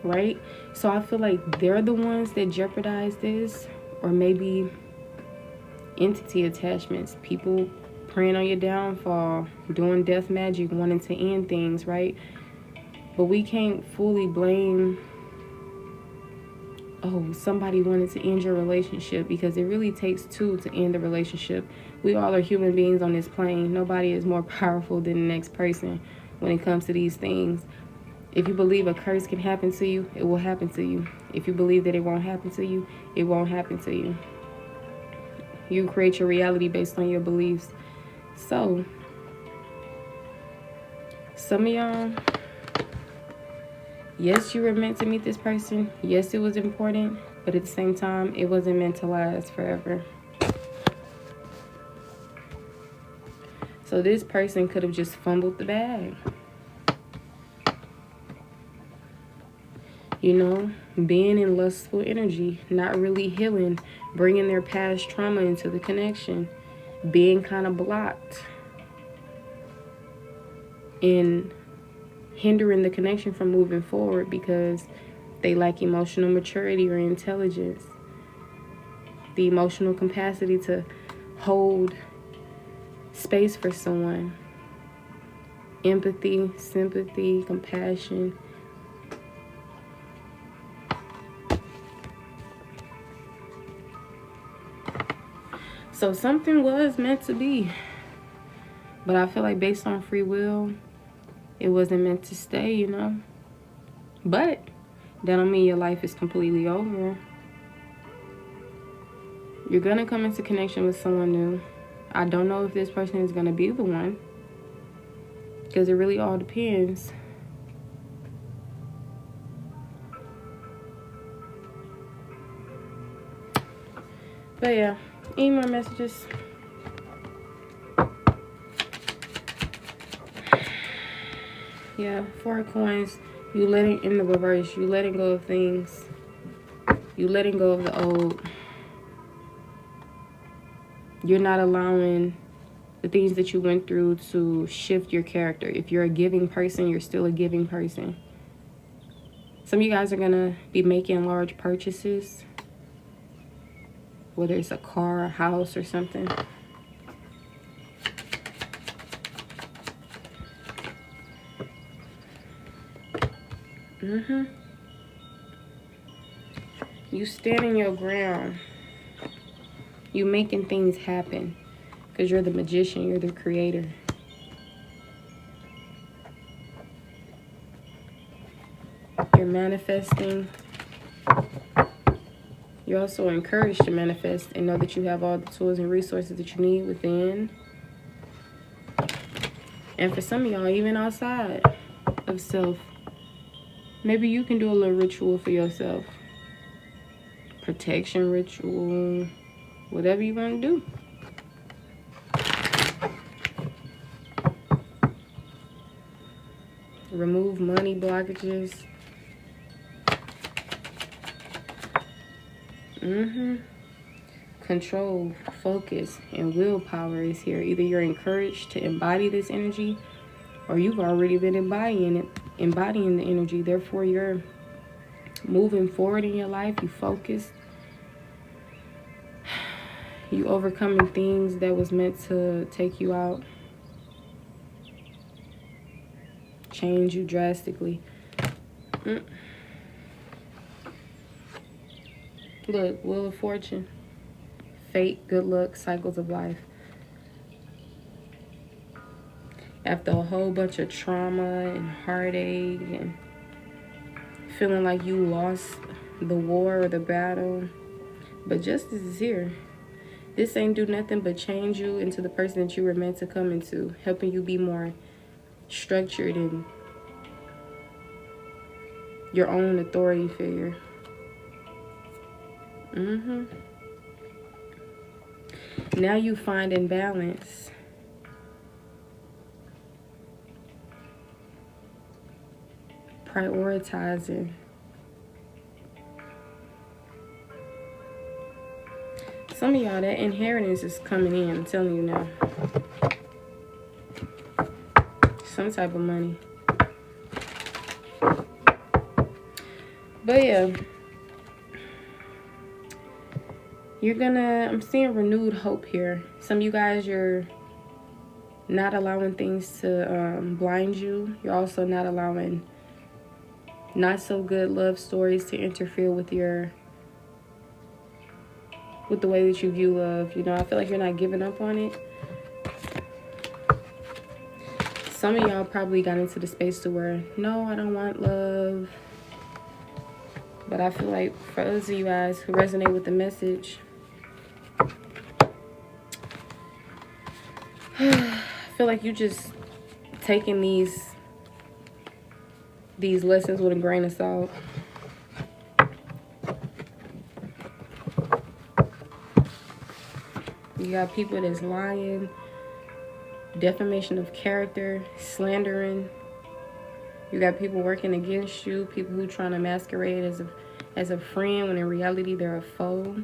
Right? So I feel like they're the ones that jeopardize this, or maybe entity attachments, people preying on your downfall, doing death magic, wanting to end things, right? But we can't fully blame, oh, somebody wanted to end your relationship, because it really takes two to end the relationship. We all are human beings on this plane. Nobody is more powerful than the next person when it comes to these things. If you believe a curse can happen to you, it will happen to you. If you believe that it won't happen to you, it won't happen to you. You create your reality based on your beliefs. So, some of y'all, yes, you were meant to meet this person. Yes, it was important. But at the same time, it wasn't meant to last forever. So this person could have just fumbled the bag. You know, being in lustful energy, not really healing, bringing their past trauma into the connection, being kind of blocked, and hindering the connection from moving forward because they lack emotional maturity or intelligence, the emotional capacity to hold space for someone, empathy, sympathy, compassion. So something was meant to be, but I feel like based on free will, it wasn't meant to stay, you know. But that don't mean your life is completely over. You're gonna come into connection with someone new. I don't know if this person is gonna be the one, because it really all depends. But yeah, any more messages? Yeah, 4 coins. You letting, in the reverse, you letting go of things. You letting go of the old. You're not allowing the things that you went through to shift your character. If you're a giving person, you're still a giving person. Some of you guys are going to be making large purchases, whether it's a car, a house, or something. You standing your ground. You making things happen because you're the magician, you're the creator. You're manifesting. You're also encouraged to manifest and know that you have all the tools and resources that you need within. And for some of y'all, even outside of self, maybe you can do a little ritual for yourself. Protection ritual, whatever you want to do. Remove money blockages. Control, focus, and willpower is here. Either you're encouraged to embody this energy, or you've already been embodying the energy. Therefore, you're moving forward in your life. You focused. You overcoming things that was meant to take you out. Change you drastically. Look, Wheel of Fortune. Fate, good luck, cycles of life. After a whole bunch of trauma and heartache and feeling like you lost the war or the battle, but justice is here. This ain't do nothing but change you into the person that you were meant to come into, helping you be more structured in your own authority figure. Now you find in balance. Prioritizing. Some of y'all, that inheritance is coming in. I'm telling you now. Some type of money. But yeah. I'm seeing renewed hope here. Some of you guys, you're not allowing things to blind you. You're also not allowing not so good love stories to interfere with the way that you view love. You know, I feel like you're not giving up on it. Some of y'all probably got into the space to where, no, I don't want love. But I feel like for those of you guys who resonate with the message, I feel like you just taking these lessons with a grain of salt. You got people that's lying, defamation of character, slandering. You got people working against you, people who trying to masquerade as a friend when in reality they're a foe.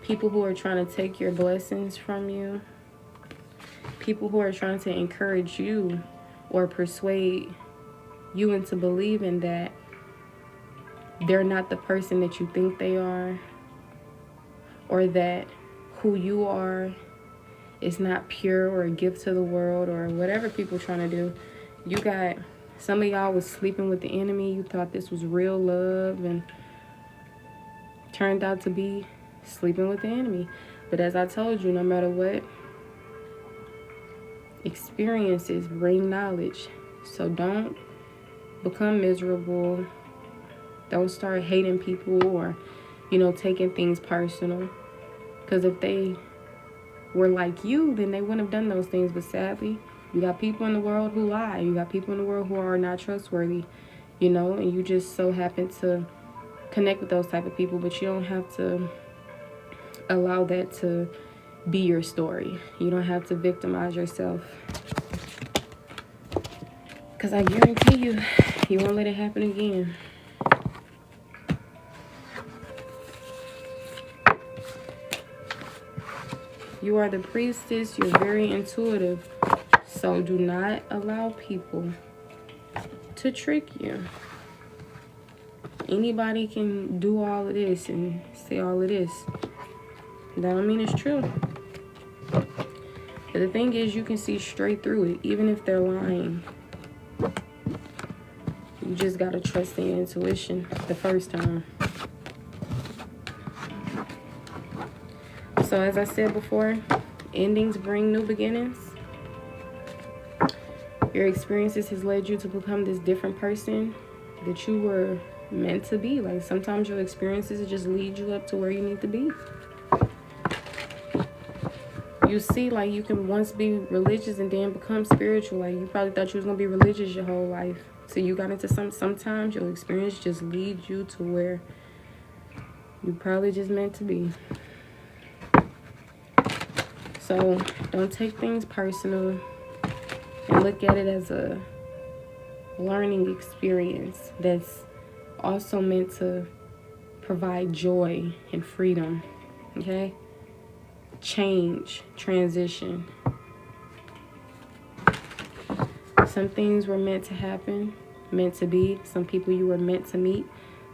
People who are trying to take your blessings from you. People who are trying to encourage you or persuade you into believing that they're not the person that you think they are, or that who you are is not pure or a gift to the world, or whatever people trying to do. You got some of y'all was sleeping with the enemy. You thought this was real love and turned out to be sleeping with the enemy. But as I told you, no matter what, experiences bring knowledge. So don't become miserable. Don't start hating people or, taking things personal. Because if they were like you, then they wouldn't have done those things. But sadly, you got people in the world who lie. You got people in the world who are not trustworthy, and you just so happen to connect with those type of people. But you don't have to allow that to be your story. You don't have to victimize yourself. Because I guarantee you, He won't let it happen again. You are the priestess. You're very intuitive. So do not allow people to trick you. Anybody can do all of this and say all of this. That don't mean it's true. But the thing is, you can see straight through it, even if they're lying. You just gotta trust in your intuition the first time. So as I said before, endings bring new beginnings. Your experiences has led you to become this different person that you were meant to be. Like, sometimes your experiences just lead you up to where you need to be. You see, like, you can once be religious and then become spiritual. Like, you probably thought you was gonna be religious your whole life, so you got into sometimes your experience just leads you to where you probably just meant to be. So don't take things personal and look at it as a learning experience that's also meant to provide joy and freedom. Okay? Change, transition. Some things were meant to happen, meant to be. Some people you were meant to meet,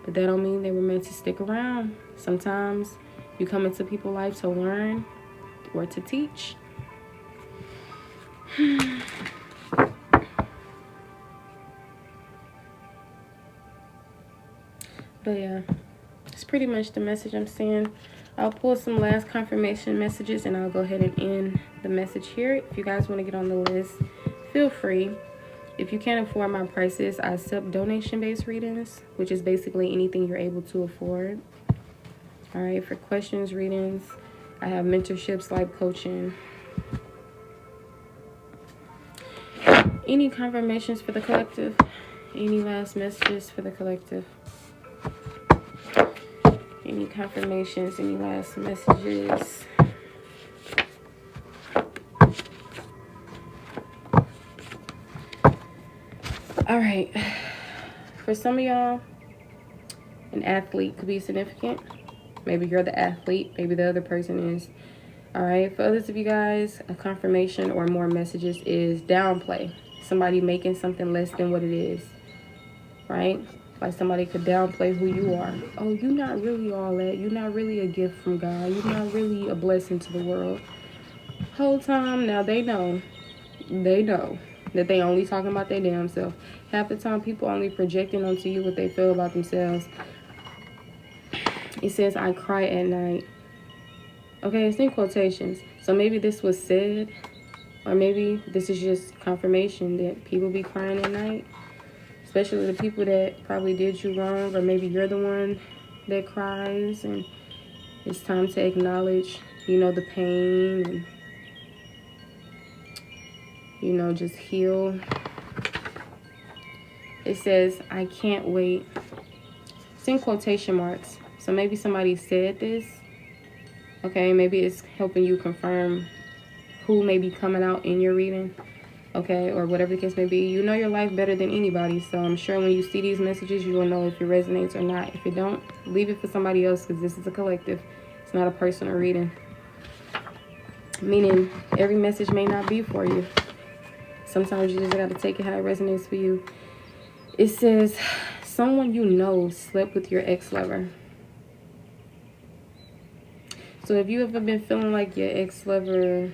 but that don't mean they were meant to stick around. Sometimes you come into people's life to learn or to teach. But yeah, it's pretty much the message I'm saying. I'll pull some last confirmation messages and I'll go ahead and end the message here. If you guys want to get on the list, feel free. If you can't afford my prices, I accept donation-based readings, which is basically anything you're able to afford. All right, for questions, readings, I have mentorships, life coaching. Any confirmations for the collective? Any last messages for the collective? Any confirmations? Any last messages? All right. For some of y'all, an athlete could be significant. Maybe you're the athlete. Maybe the other person is. All right. For others of you guys, a confirmation or more messages is downplay. Somebody making something less than what it is. Right? Like somebody could downplay who you are. Oh, you're not really all that. You're not really a gift from God. You're not really a blessing to the world. Whole time, now they know. They know that they only talking about their damn self. Half the time, people only projecting onto you what they feel about themselves. It says, I cry at night. Okay, it's in quotations. So maybe this was said, or maybe this is just confirmation that people be crying at night. Especially the people that probably did you wrong, or maybe you're the one that cries, and it's time to acknowledge, you know, the pain, and, you know, just heal. It says, I can't wait. It's in quotation marks. So maybe somebody said this. Okay, maybe it's helping you confirm who may be coming out in your reading. Okay, or whatever the case may be. You know your life better than anybody, so I'm sure when you see these messages, you will know if it resonates or not. If it don't, leave it for somebody else, because this is a collective. It's not a personal reading. Meaning, every message may not be for you. Sometimes you just got to take it how it resonates for you. It says, someone you know slept with your ex-lover. So if you ever been feeling like your ex-lover...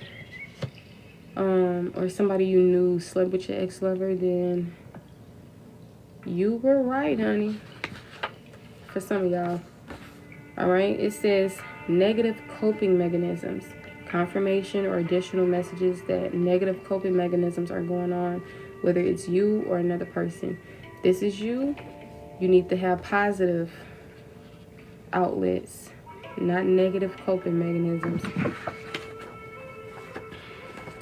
or somebody you knew slept with your ex-lover, then you were right, honey. For some of y'all. Alright, it says negative coping mechanisms. Confirmation or additional messages that negative coping mechanisms are going on, whether it's you or another person. If this is you, you need to have positive outlets, not negative coping mechanisms.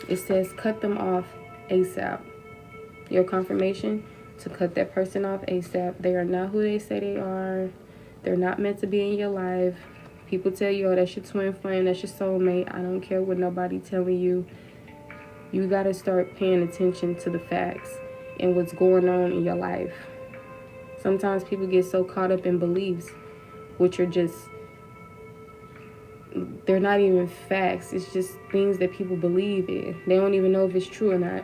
It says cut them off ASAP. Your confirmation to cut that person off ASAP. They are not who they say they are. They're not meant to be in your life. People tell you, oh, that's your twin flame, that's your soulmate. I don't care what nobody telling you. You got to start paying attention to the facts and what's going on in your life. Sometimes people get so caught up in beliefs, which are just, they're not even facts. It's just things that people believe in. They don't even know if it's true or not.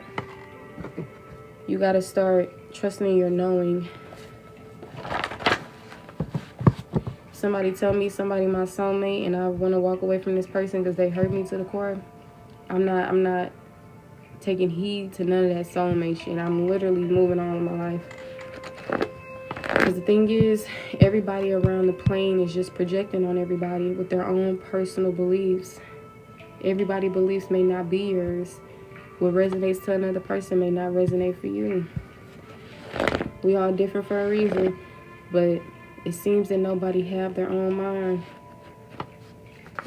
You got to start trusting your knowing. Somebody tell me somebody my soulmate and I want to walk away from this person because they hurt me to the core. I'm not taking heed to none of that soulmate shit. I'm literally moving on with my life. Because the thing is, everybody around the plane is just projecting on everybody with their own personal beliefs. Everybody's beliefs may not be yours. What resonates to another person may not resonate for you. We all different for a reason, but it seems that nobody have their own mind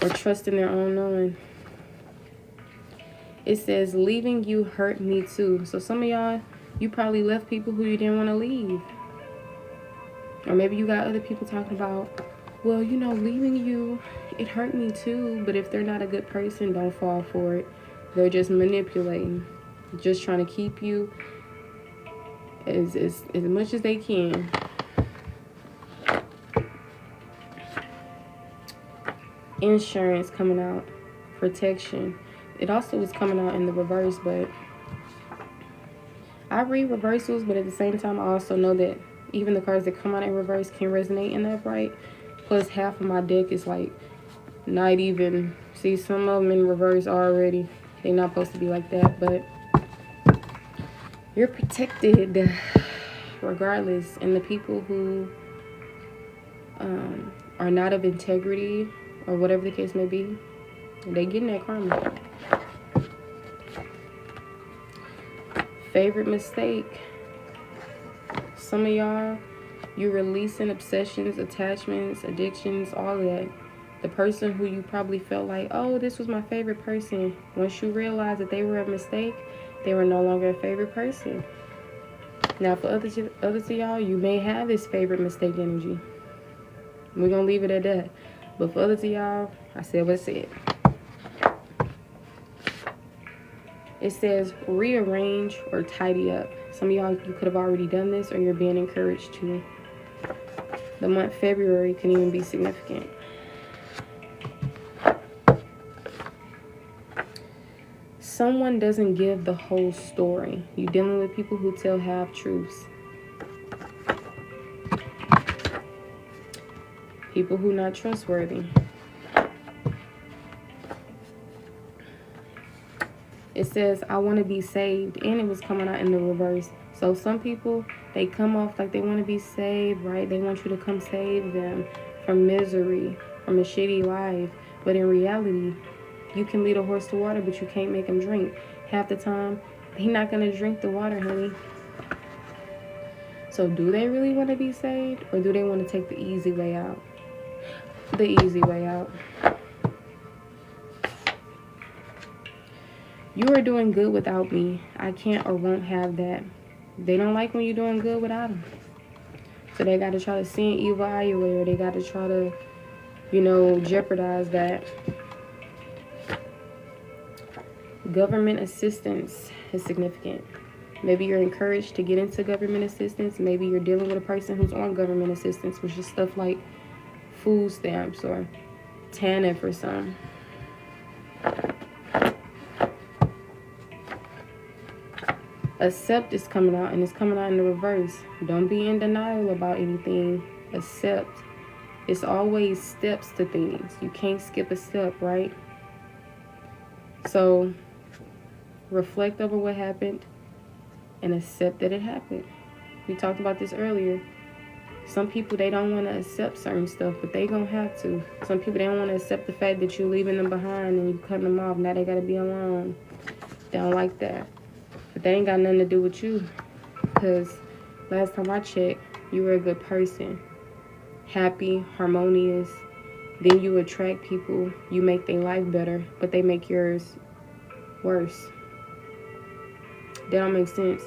or trust in their own knowing. It says, leaving you hurt me too. So some of y'all, you probably left people who you didn't want to leave. Or maybe you got other people talking about, well, you know, leaving you, it hurt me too. But if they're not a good person, don't fall for it. They're just manipulating, just trying to keep you as much as they can. Insurance coming out, protection. It also is coming out in the reverse, but I read reversals, but at the same time, I also know that even the cards that come out in reverse can resonate in the upright. Plus, half of my deck is like not even, see, some of them in reverse already. They're not supposed to be like that, but you're protected regardless. And the people who are not of integrity or whatever the case may be, they getting that karma. Favorite mistake. Some of y'all, you're releasing obsessions, attachments, addictions, all of that. The person who you probably felt like, oh, this was my favorite person. Once you realize that they were a mistake, they were no longer a favorite person. Now, for others of y'all, you may have this favorite mistake energy. We're going to leave it at that. But for others of y'all, I said what I said. It says rearrange or tidy up. Some of y'all, you could have already done this or you're being encouraged to. The month February can even be significant. Someone doesn't give the whole story. You're dealing with people who tell half-truths. People who not trustworthy. It says, I want to be saved. And it was coming out in the reverse. So some people, they come off like they want to be saved, right? They want you to come save them from misery, from a shitty life. But in reality, you can lead a horse to water, but you can't make him drink. Half the time, they're not going to drink the water, honey. So do they really want to be saved? Or do they want to take the easy way out? The easy way out. You are doing good without me. I can't or won't have that. They don't like when you're doing good without them. So they got to try to send evil eye your way, or they got to try to, you know, jeopardize that. Government assistance is significant. Maybe you're encouraged to get into government assistance. Maybe you're dealing with a person who's on government assistance, which is stuff like food stamps or TANF or something. Accept is coming out, and it's coming out in the reverse. Don't be in denial about anything. Accept. It's always steps to things. You can't skip a step, right? So reflect over what happened and accept that it happened. We talked about this earlier. Some people, they don't want to accept certain stuff, but they gonna have to. Some people, they don't want to accept the fact that you're leaving them behind and you cutting them off. Now they gotta be alone. They don't like that. But they ain't got nothing to do with you. Because last time I checked, you were a good person. Happy, harmonious. Then you attract people. You make their life better, but they make yours worse. That don't make sense.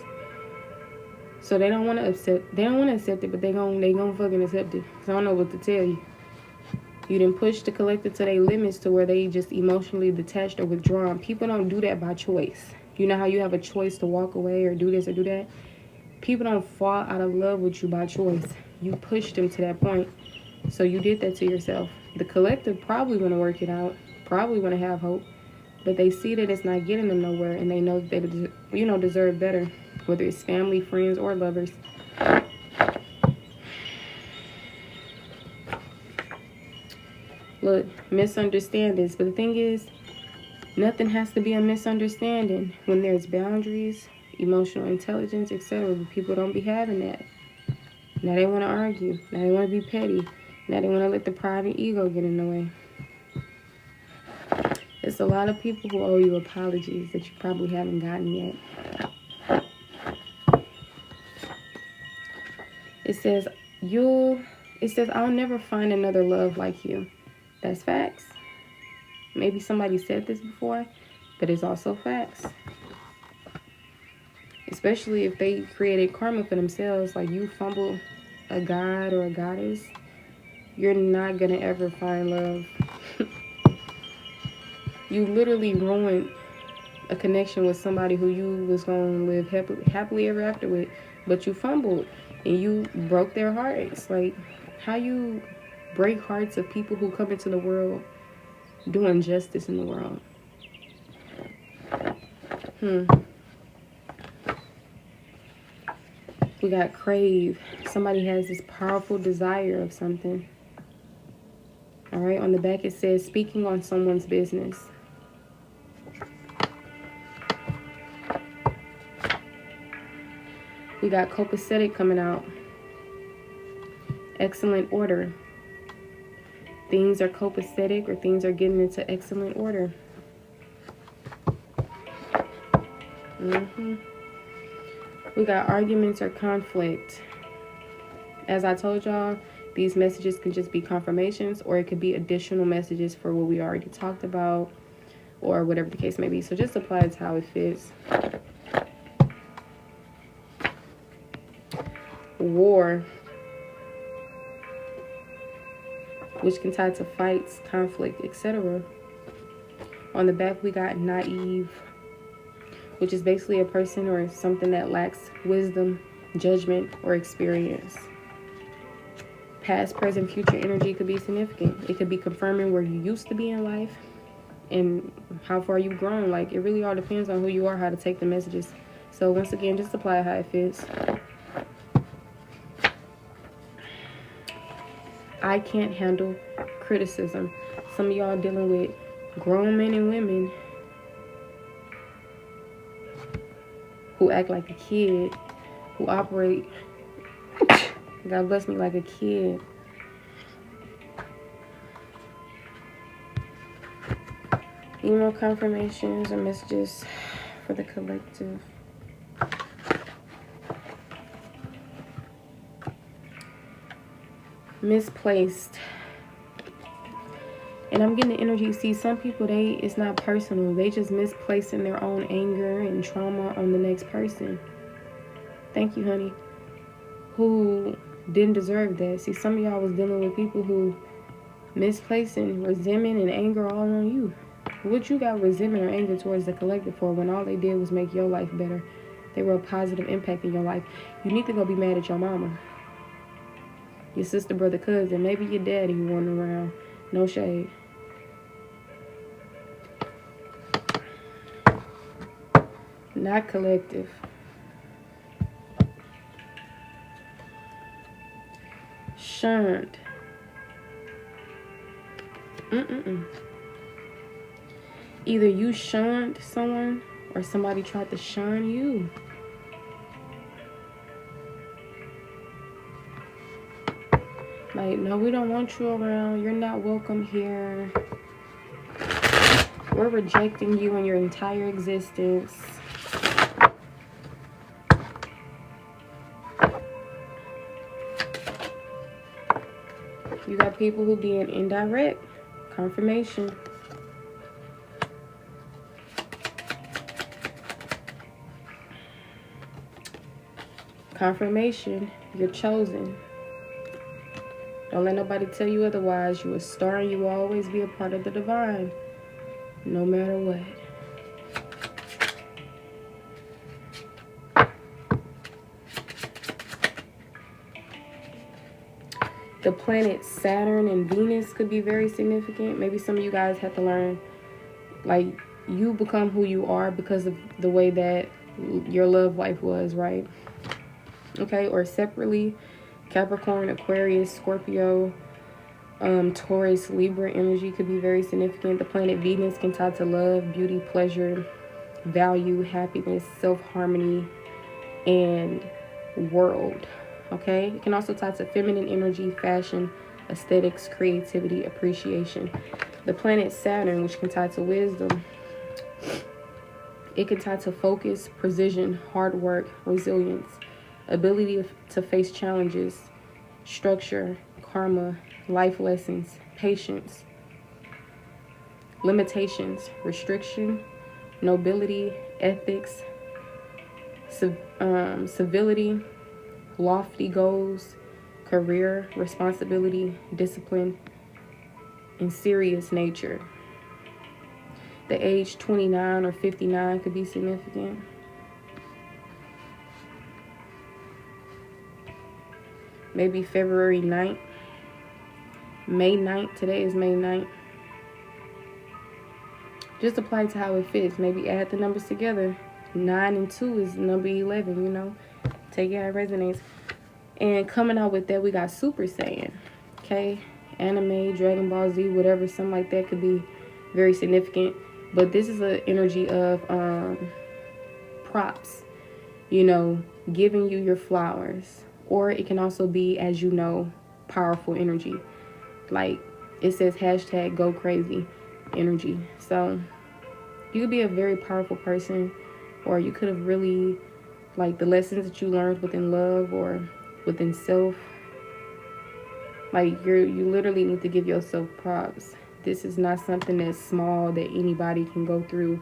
So they don't want to accept. They don't want to accept it, but they gon' fucking accept it. Cause I don't know what to tell you. You done push the collective to their limits to where they just emotionally detached or withdrawn. People don't do that by choice. You know how you have a choice to walk away or do this or do that? People don't fall out of love with you by choice. You pushed them to that point. So you did that to yourself. The collective probably want to work it out, probably want to have hope, but they see that it's not getting them nowhere, and they know that they, deserve better, whether it's family, friends, or lovers. Look, misunderstandings, but the thing is, nothing has to be a misunderstanding when there's boundaries, emotional intelligence, etc. But people don't be having that. Now they want to argue. Now they want to be petty. Now they want to let the pride and ego get in the way. It's a lot of people who owe you apologies that you probably haven't gotten yet. It says, I'll never find another love like you. That's facts. Maybe somebody said this before, but it's also facts. Especially if they created karma for themselves, like you fumble a god or a goddess, you're not going to ever find love. You literally ruined a connection with somebody who you was going to live happily ever after with, but you fumbled and you broke their hearts. Like, how you break hearts of people who come into the world doing justice in the world. We got crave. Somebody has this powerful desire of something. All right, on the back it says speaking on someone's business. We got copacetic coming out. Excellent order. Things are copacetic, or things are getting into excellent order. We got arguments or conflict. As I told y'all, these messages can just be confirmations, or it could be additional messages for what we already talked about, or whatever the case may be. So just apply it to how it fits. War, which can tie to fights, conflict, etc. On the back, we got naive, which is basically a person or something that lacks wisdom, judgment, or experience. Past, present, future energy could be significant. It could be confirming where you used to be in life and how far you've grown. Like, it really all depends on who you are, how to take the messages. So once again, just apply how it fits. I can't handle criticism. Some of y'all dealing with grown men and women who act like a kid, who operate, God bless me, like a kid. Email confirmations or messages for the collective. Misplaced. And I'm getting the energy. See, some people, it's not personal. They just misplacing their own anger and trauma on the next person. Thank you, honey. Who didn't deserve that. See, some of y'all was dealing with people who misplacing resentment and anger all on you. What you got resentment or anger towards the collective for when all they did was make your life better? They were a positive impact in your life. You need to go be mad at your mama, your sister, brother, cousin, maybe your daddy who running around. No shade. Not collective. Shunned. Either you shunned someone or somebody tried to shun you. Like, no, we don't want you around. You're not welcome here. We're rejecting you in your entire existence. You got people who being indirect. Confirmation. Confirmation. You're chosen. Don't let nobody tell you otherwise. You're a star and you will always be a part of the divine. No matter what. The planet Saturn and Venus could be very significant. Maybe some of you guys have to learn, like, you become who you are because of the way that your love life was, right? Okay, or separately, Capricorn, Aquarius, Scorpio, Taurus, Libra energy could be very significant. The planet Venus can tie to love, beauty, pleasure, value, happiness, self-harmony, and world. Okay, it can also tie to feminine energy, fashion, aesthetics, creativity, appreciation. The planet Saturn, which can tie to wisdom, it can tie to focus, precision, hard work, resilience, ability to face challenges, structure, karma, life lessons, patience, limitations, restriction, nobility, ethics, civility, lofty goals, career, responsibility, discipline, and serious nature. The age 29 or 59 could be significant. Maybe February 9th, May 9th. Today is May 9th. Just apply to how it fits. Maybe add the numbers together. 9 and 2 is number 11, you know. Take it how it resonates. And coming out with that, we got Super Saiyan. Okay? Anime, Dragon Ball Z, whatever, something like that could be very significant. But this is an energy of props. You know, giving you your flowers. Or it can also be, as you know, powerful energy. Like, it says hashtag go crazy energy. So, you could be a very powerful person. Or you could have really, like, the lessons that you learned within love or within self. Like, you literally need to give yourself props. This is not something that's small that anybody can go through,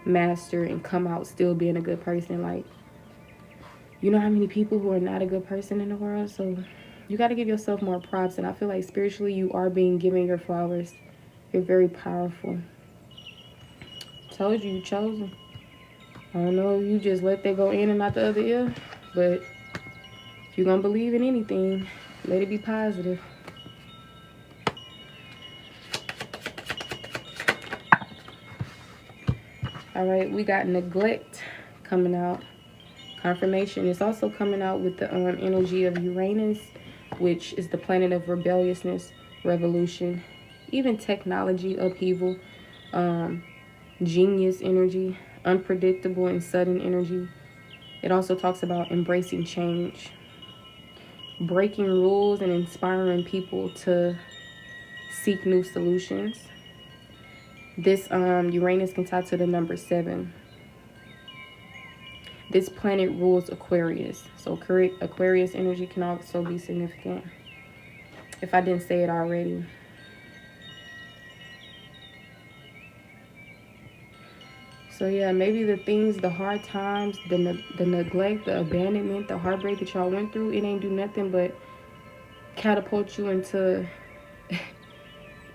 master, and come out still being a good person. Like, you know how many people who are not a good person in the world? So you got to give yourself more props. And I feel like spiritually you are being given your flowers. You're very powerful. Told you, you chosen. I don't know if you just let that go in and out the other ear. But if you're going to believe in anything, let it be positive. All right, we got neglect coming out. Confirmation is also coming out with the energy of Uranus, which is the planet of rebelliousness, revolution, even technology upheaval, genius energy, unpredictable and sudden energy. It also talks about embracing change, breaking rules, and inspiring people to seek new solutions. This Uranus can tie to the number 7. This planet rules Aquarius. So Aquarius energy can also be significant, if I didn't say it already. So yeah, maybe the things, the hard times, the neglect, the abandonment, the heartbreak that y'all went through, it ain't do nothing but catapult you into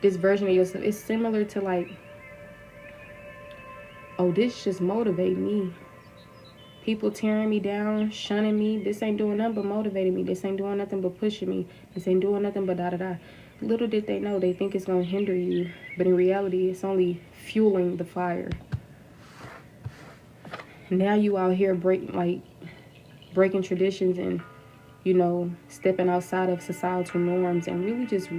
this version of yourself. It's similar to like, oh, this just motivate me. People tearing me down, shunning me. This ain't doing nothing but motivating me. This ain't doing nothing but pushing me. This ain't doing nothing but da-da-da. Little did they know, they think it's going to hinder you. But in reality, it's only fueling the fire. Now you out here breaking traditions and, you know, stepping outside of societal norms and really just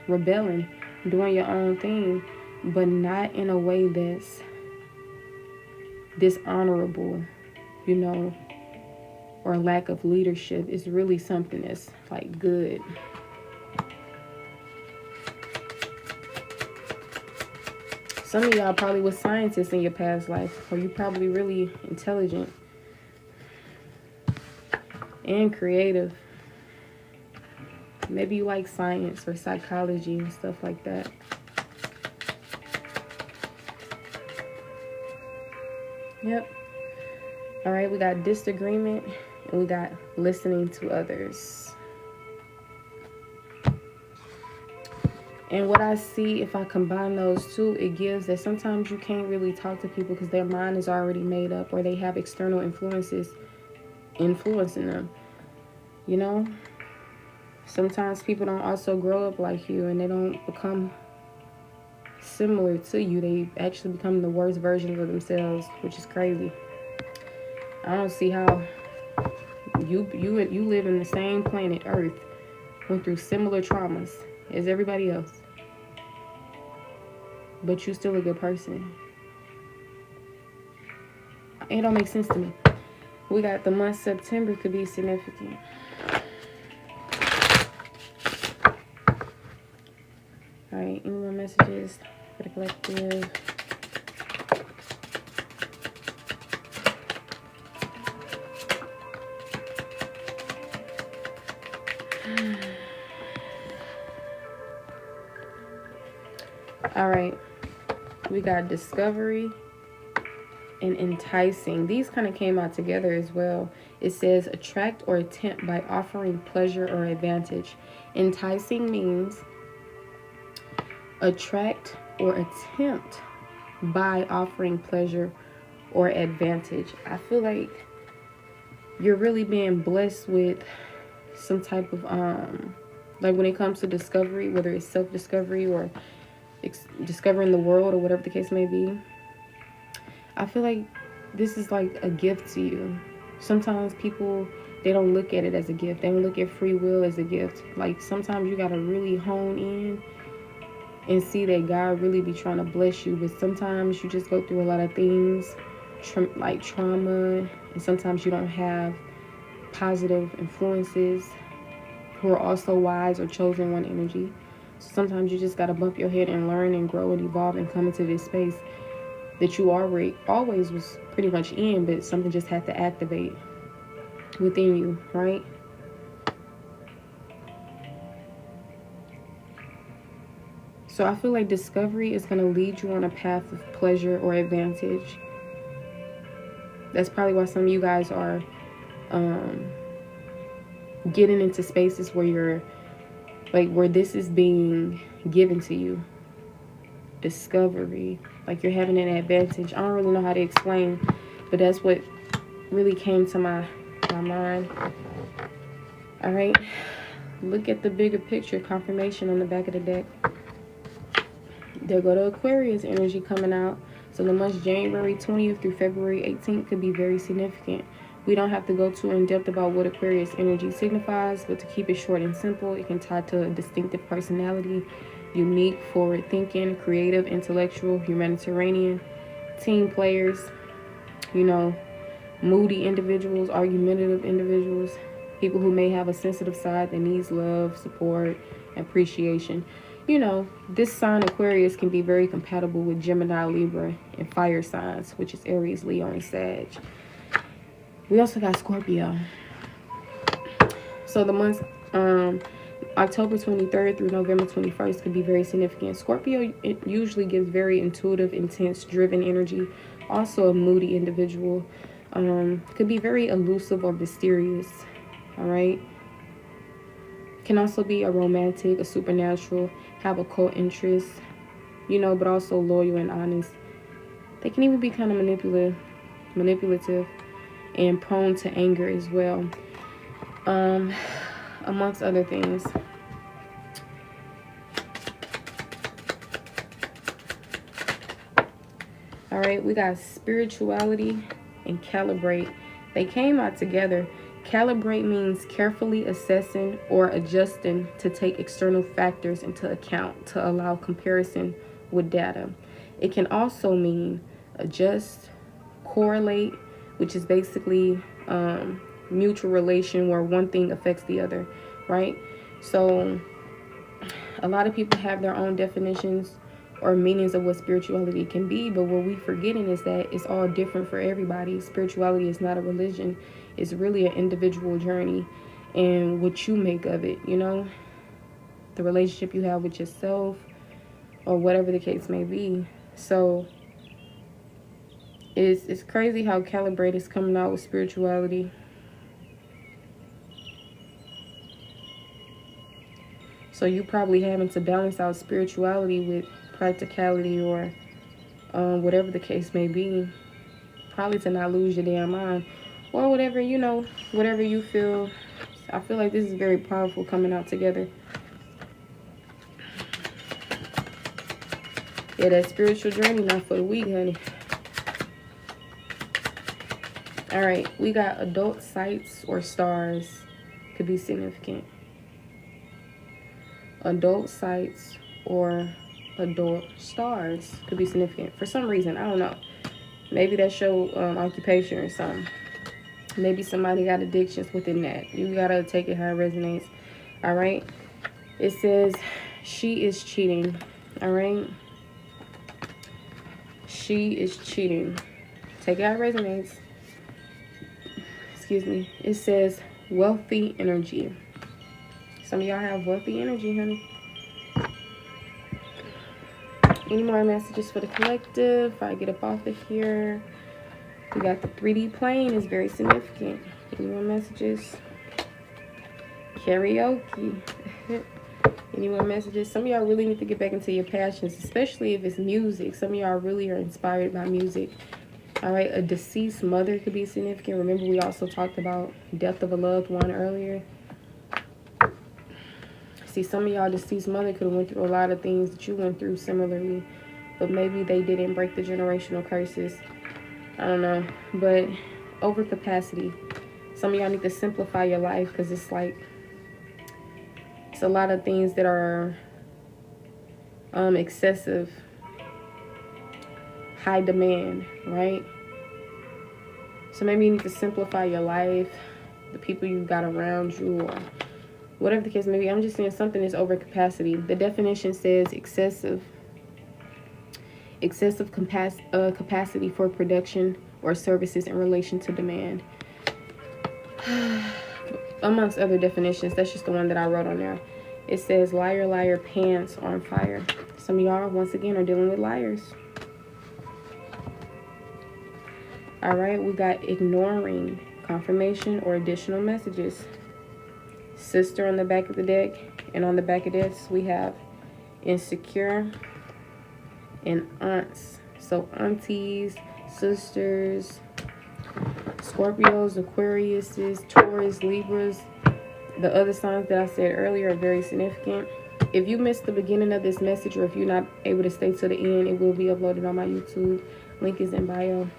rebelling, doing your own thing, but not in a way that's dishonorable, you know, or lack of leadership. Is really something that's like good. Some of y'all probably was scientists in your past life, or you probably really intelligent and creative. Maybe you like science or psychology and stuff like that. Yep. All right, we got disagreement and we got listening to others. And what I see, if I combine those two, it gives that sometimes you can't really talk to people because their mind is already made up, or they have external influences influencing them, you know? Sometimes people don't also grow up like you, and they don't become similar to you. They actually become the worst versions of themselves, which is crazy. I don't see how you live in the same planet Earth, went through similar traumas as everybody else, but you still a good person. It don't make sense to me. We got the month September could be significant. All right, any more messages for the collective? All right, we got discovery and enticing. These kind of came out together as well. It says attract or tempt by offering pleasure or advantage. Enticing means attract or attempt by offering pleasure or advantage. I feel like you're really being blessed with some type of like when it comes to discovery, whether it's self-discovery or discovering the world or whatever the case may be. I feel like this is like a gift to you. Sometimes people, they don't look at it as a gift. They don't look at free will as a gift. Like sometimes you gotta really hone in and see that God really be trying to bless you. But sometimes you just go through a lot of things, like trauma, and sometimes you don't have positive influences who are also wise or chosen one energy. So sometimes you just gotta bump your head and learn and grow and evolve and come into this space that you always was pretty much in, but something just had to activate within you, right? So I feel like discovery is going to lead you on a path of pleasure or advantage. That's probably why some of you guys are getting into spaces where you're like, where this is being given to you. Discovery, like you're having an advantage. I don't really know how to explain, but that's what really came to my mind. All right, look at the bigger picture. Confirmation on the back of the deck. There go the Aquarius energy coming out. So the months January 20th through February 18th could be very significant. We don't have to go too in depth about what Aquarius energy signifies, but to keep it short and simple, it can tie to a distinctive personality, unique, forward-thinking, creative, intellectual, humanitarian, team players, you know, moody individuals, argumentative individuals, people who may have a sensitive side that needs love, support, appreciation. You know, this sign Aquarius can be very compatible with Gemini, Libra, and fire signs, which is Aries, Leo, and Sag. We also got Scorpio. So the months October 23rd through November 21st could be very significant. Scorpio, it usually gives very intuitive, intense, driven energy. Also a moody individual. Could be very elusive or mysterious. All right. Can also be a romantic, a supernatural, have occult interest, you know, but also loyal and honest. They can even be kind of manipulative and prone to anger as well, amongst other things. All right, we got spirituality and calibrate. They came out together. Calibrate means carefully assessing or adjusting to take external factors into account to allow comparison with data. It can also mean adjust, correlate, which is basically mutual relation where one thing affects the other, right? So a lot of people have their own definitions or meanings of what spirituality can be, but what we're forgetting is that it's all different for everybody. Spirituality is not a religion. It's really an individual journey and what you make of it, you know, the relationship you have with yourself or whatever the case may be. So it's crazy how Calibrate is coming out with spirituality. So you probably having to balance out spirituality with practicality or whatever the case may be, probably to not lose your damn mind or whatever, you know, whatever you feel I feel like this is very powerful coming out together. Yeah, that spiritual journey not for the weak, honey. All right, we got adult sights or stars could be significant. Adult sights or adult stars could be significant for some reason. I don't know. Maybe that show occupation or something. Maybe somebody got addictions within that. You gotta take it how it resonates. All right. It says she is cheating. All right. She is cheating. Take it how it resonates. Excuse me. It says wealthy energy. Some of y'all have wealthy energy, honey. Any more messages for the collective? If I get up off of here. We got the 3D plane is very significant. Any more messages? Karaoke. Any more messages? Some of y'all really need to get back into your passions, especially if it's music. Some of y'all really are inspired by music. All right, a deceased mother could be significant. Remember, we also talked about death of a loved one earlier. See, some of y'all deceased mother could have went through a lot of things that you went through similarly, but maybe they didn't break the generational curses. I don't know, but overcapacity. Some of y'all need to simplify your life because it's like, it's a lot of things that are excessive, high demand, right? So maybe you need to simplify your life, the people you got around you, or whatever the case may be. I'm just saying something is overcapacity. The definition says excessive capacity for production or services in relation to demand. Amongst other definitions, that's just the one that I wrote on there. It says liar, liar, pants on fire. Some of y'all, once again, are dealing with liars. All right, we got ignoring confirmation or additional messages. Sister on the back of the deck, and on the back of this, we have insecure and aunts. So aunties, sisters, Scorpios, Aquariuses, Taurus, Libras. The other signs that I said earlier are very significant. If you missed the beginning of this message, or if you're not able to stay to the end, it will be uploaded on my YouTube. Link is in bio.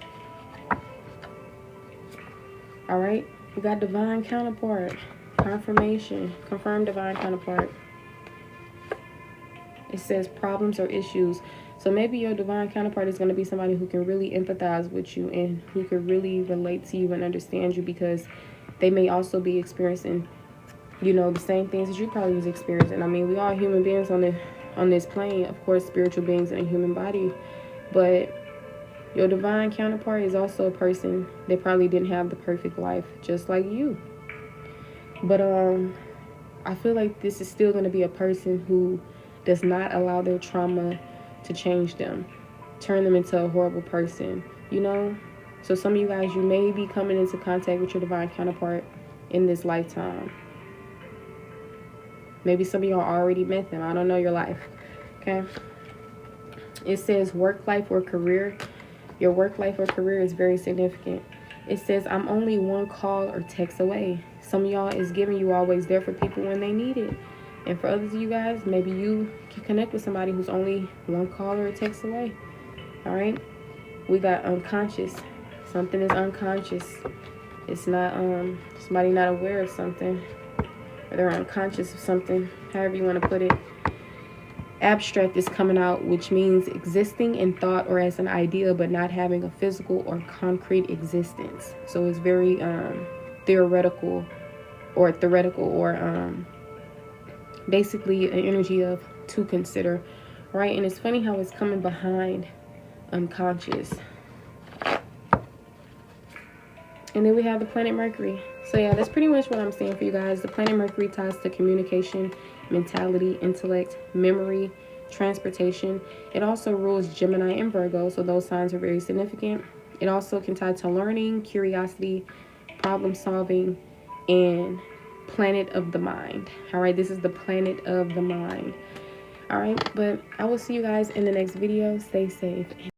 All right, we got divine counterpart. Confirmation. Confirm divine counterpart. It says problems or issues. So maybe your divine counterpart is going to be somebody who can really empathize with you and who can really relate to you and understand you, because they may also be experiencing, you know, the same things that you probably was experiencing. I mean, we are human beings on this plane, of course, spiritual beings in a human body, but your divine counterpart is also a person that probably didn't have the perfect life, just like you. But I feel like this is still going to be a person who does not allow their trauma to change them, turn them into a horrible person, you know? So some of you guys, you may be coming into contact with your divine counterpart in this lifetime. Maybe some of y'all already met them. I don't know your life, okay? It says work life or career. Your work life or career is very significant. It says, I'm only one call or text away. Some of y'all is giving you always there for people when they need it. And for others of you guys, maybe you can connect with somebody who's only one call or a text away. All right? We got unconscious. Something is unconscious. It's not somebody not aware of something, or they're unconscious of something, however you want to put it. Abstract is coming out, which means existing in thought or as an idea, but not having a physical or concrete existence. So it's very theoretical or basically an energy of to consider, right? And it's funny how it's coming behind unconscious. And then we have the planet Mercury. So yeah, that's pretty much what I'm saying for you guys. The planet Mercury ties to communication, mentality, intellect, memory, transportation. It also rules Gemini and Virgo, so those signs are very significant. It also can tie to learning, curiosity, problem solving, and planet of the mind. All right, this is the planet of the mind. All right, but I will see you guys in the next video. Stay safe.